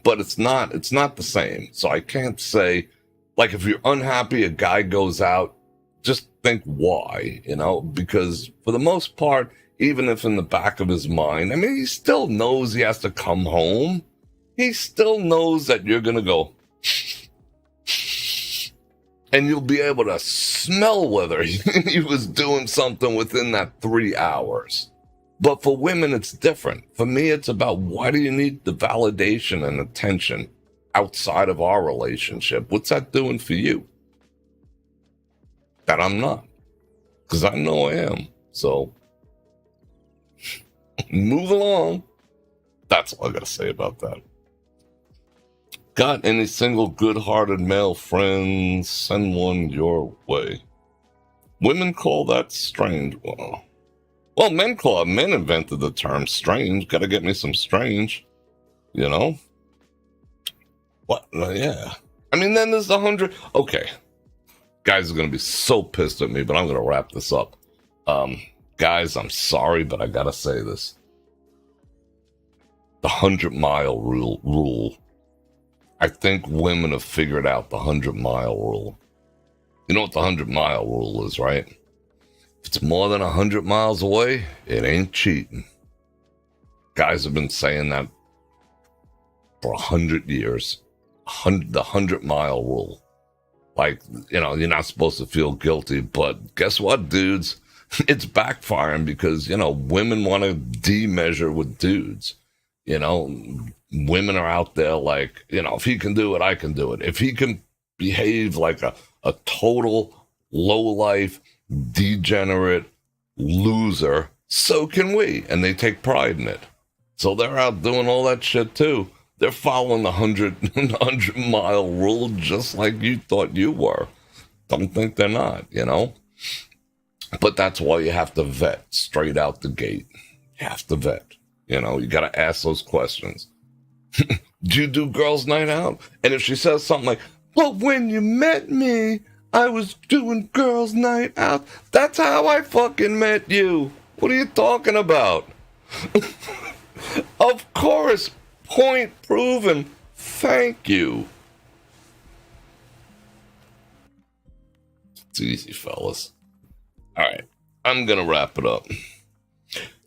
But it's not the same. So I can't say, like, if you're unhappy, a guy goes out, just think why, because for the most part, even if in the back of his mind, I mean, he still knows he has to come home. He still knows that you're going to go, and you'll be able to smell whether he was doing something within that 3 hours. But for women, it's different. For me, it's about, why do you need the validation and attention outside of our relationship? What's that doing for you? That I'm not. Because I know I am. So, move along. That's all I got to say about that. Got any single good-hearted male friends? Send one your way. Women call that strange. Well, men invented the term strange. Got to get me some strange. What? Yeah. I mean, then there's 100. Okay. Guys are going to be so pissed at me, but I'm going to wrap this up. Guys, I'm sorry, but I got to say this. The 100-mile rule. I think women have figured out the 100-mile rule. You know what the 100-mile rule is, right? If it's more than 100 miles away, it ain't cheating. Guys have been saying that for 100 years. The 100-mile rule. Like, you're not supposed to feel guilty, but guess what, dudes? It's backfiring because, women want to demeasure with dudes. Women are out there like, if he can do it, I can do it. If he can behave like a total low-life, degenerate loser, so can we. And they take pride in it. So they're out doing all that shit too. They're following the 100-mile rule just like you thought you were. Don't think they're not, But that's why you have to vet straight out the gate. You have to vet. You got to ask those questions. Do you do girls' night out? And if she says something like, but when you met me, I was doing girls' night out. That's how I fucking met you. What are you talking about? Of course. Point proven. Thank you. It's easy, fellas. All right. I'm going to wrap it up.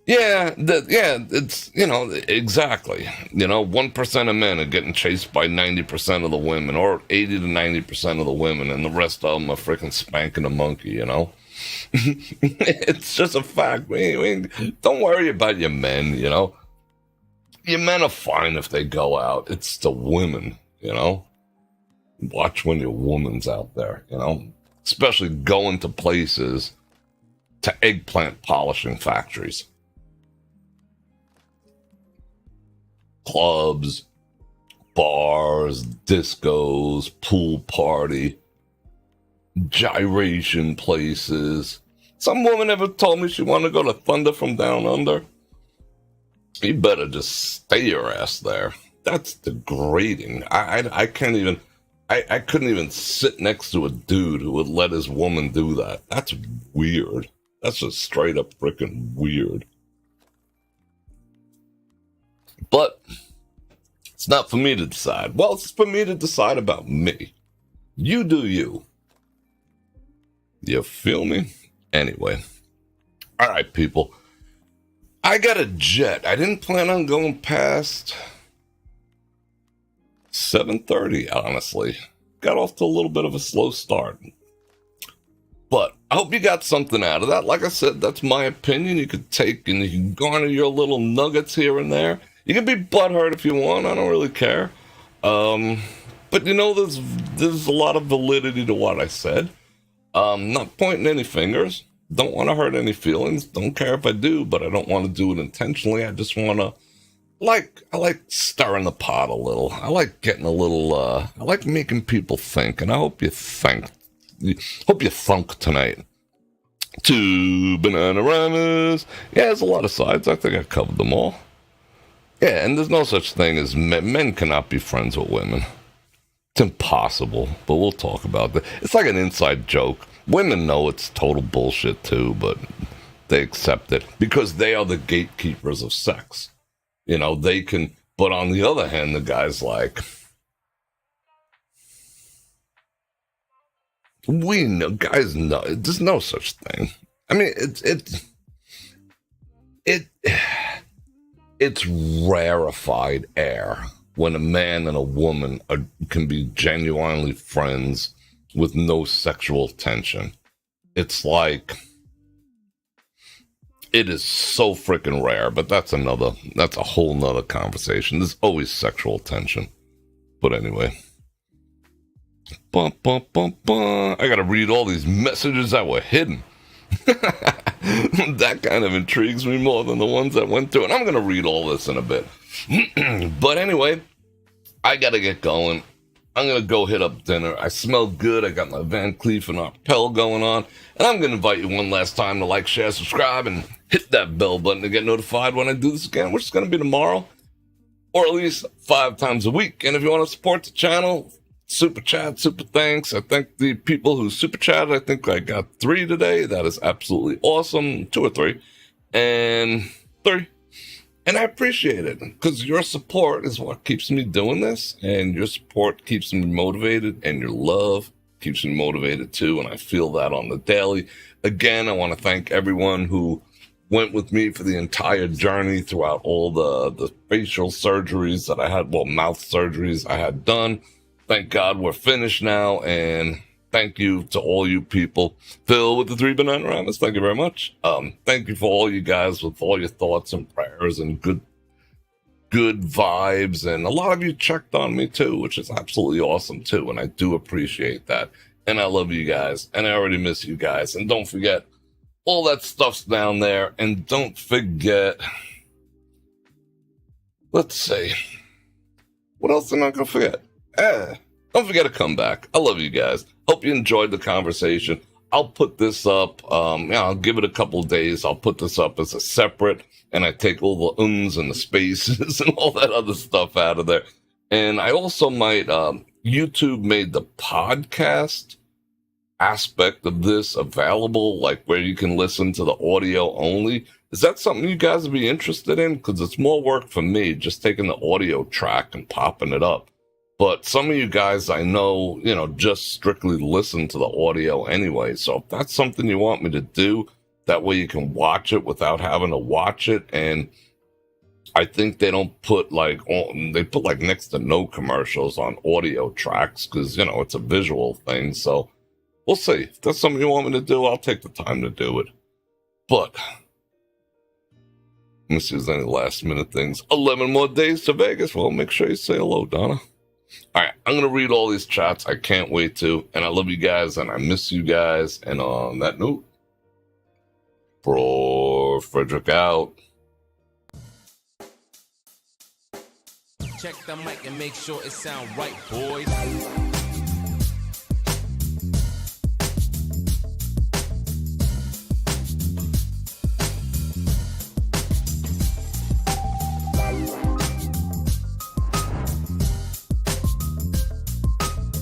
It's, exactly. 1% of men are getting chased by 90% of the women, or 80 to 90% of the women, and the rest of them are freaking spanking a monkey, It's just a fact. Don't worry about your men, Your men are fine if they go out. It's the women, Watch when your woman's out there, Especially going to places, to eggplant polishing factories. Clubs, bars, discos, pool party, gyration places. Some woman ever told me she wanted to go to Thunder from Down Under. You better just stay your ass there. That's degrading. I can't even, I couldn't even sit next to a dude who would let his woman do that. That's weird. That's just straight up freaking weird. But it's not for me to decide. Well, it's for me to decide about me. You do you. You feel me? Anyway. All right, people. I got a jet. I didn't plan on going past 7:30, honestly. Got off to a little bit of a slow start. But I hope you got something out of that. Like I said, that's my opinion. You could take and you can garner your little nuggets here and there. You can be butthurt if you want. I don't really care. But there's a lot of validity to what I said. Not pointing any fingers. Don't want to hurt any feelings. Don't care if I do, but I don't want to do it intentionally. I just want to, I like stirring the pot a little. I like getting a little, I like making people think, and I hope you think. Hope you thunk tonight. 2 Bananamas. Yeah, there's a lot of sides. I think I covered them all. Yeah, and there's no such thing as men cannot be friends with women. It's impossible, but we'll talk about that. It's like an inside joke. Women know it's total bullshit too, but they accept it because they are the gatekeepers of sex. They can, but on the other hand, the guy's like, we know, guys know, there's no such thing. I mean, it's rarefied air when a man and a woman can be genuinely friends with no sexual tension. It's like, it is so freaking rare, but that's a whole nother conversation. There's always sexual tension. But anyway. I gotta read all these messages that were hidden. That kind of intrigues me more than the ones that went through. And I'm gonna read all this in a bit. But anyway, I gotta get going. I'm gonna go hit up dinner. I smell good. I got my Van Cleef and Arpel going on. And I'm gonna invite you one last time to like, share, subscribe, and hit that bell button to get notified when I do this again, which is gonna be tomorrow. Or at least 5 times a week. And if you want to support the channel, super chat, super thanks. I thank the people who super chatted. I think I got 3 today. That is absolutely awesome. 2 or 3. And 3. And I appreciate it because your support is what keeps me doing this. And your support keeps me motivated. And your love keeps me motivated too. And I feel that on the daily. Again, I want to thank everyone who went with me for the entire journey throughout all the facial surgeries that I had, well, mouth surgeries I had done. Thank God we're finished now, and thank you to all you people. Phil with the 3 banana rabbits, thank you very much. Thank you for all you guys with all your thoughts and prayers and good vibes, and a lot of you checked on me too, which is absolutely awesome too, and I do appreciate that. And I love you guys, and I already miss you guys. And don't forget, all that stuff's down there. And don't forget, let's see, what else am I going to forget? Don't forget to come back. I love you guys. Hope you enjoyed the conversation. I'll put this up. I'll give it a couple of days. I'll put this up as a separate, and I take all the ums and the spaces and all that other stuff out of there. And I also might, YouTube made the podcast aspect of this available, like where you can listen to the audio only. Is that something you guys would be interested in? Because it's more work for me just taking the audio track and popping it up. But some of you guys I know, just strictly listen to the audio anyway. So if that's something you want me to do, that way you can watch it without having to watch it. And I think they don't put they put next to no commercials on audio tracks because, it's a visual thing. So we'll see. If that's something you want me to do, I'll take the time to do it. But let me see if there's any last minute things. 11 more days to Vegas. Well, make sure you say hello, Donna. All right, I'm going to read all these chats. I can't wait to. And I love you guys, and I miss you guys. And on that note, Bror Fredrik out. Check the mic and make sure it sound right, boys.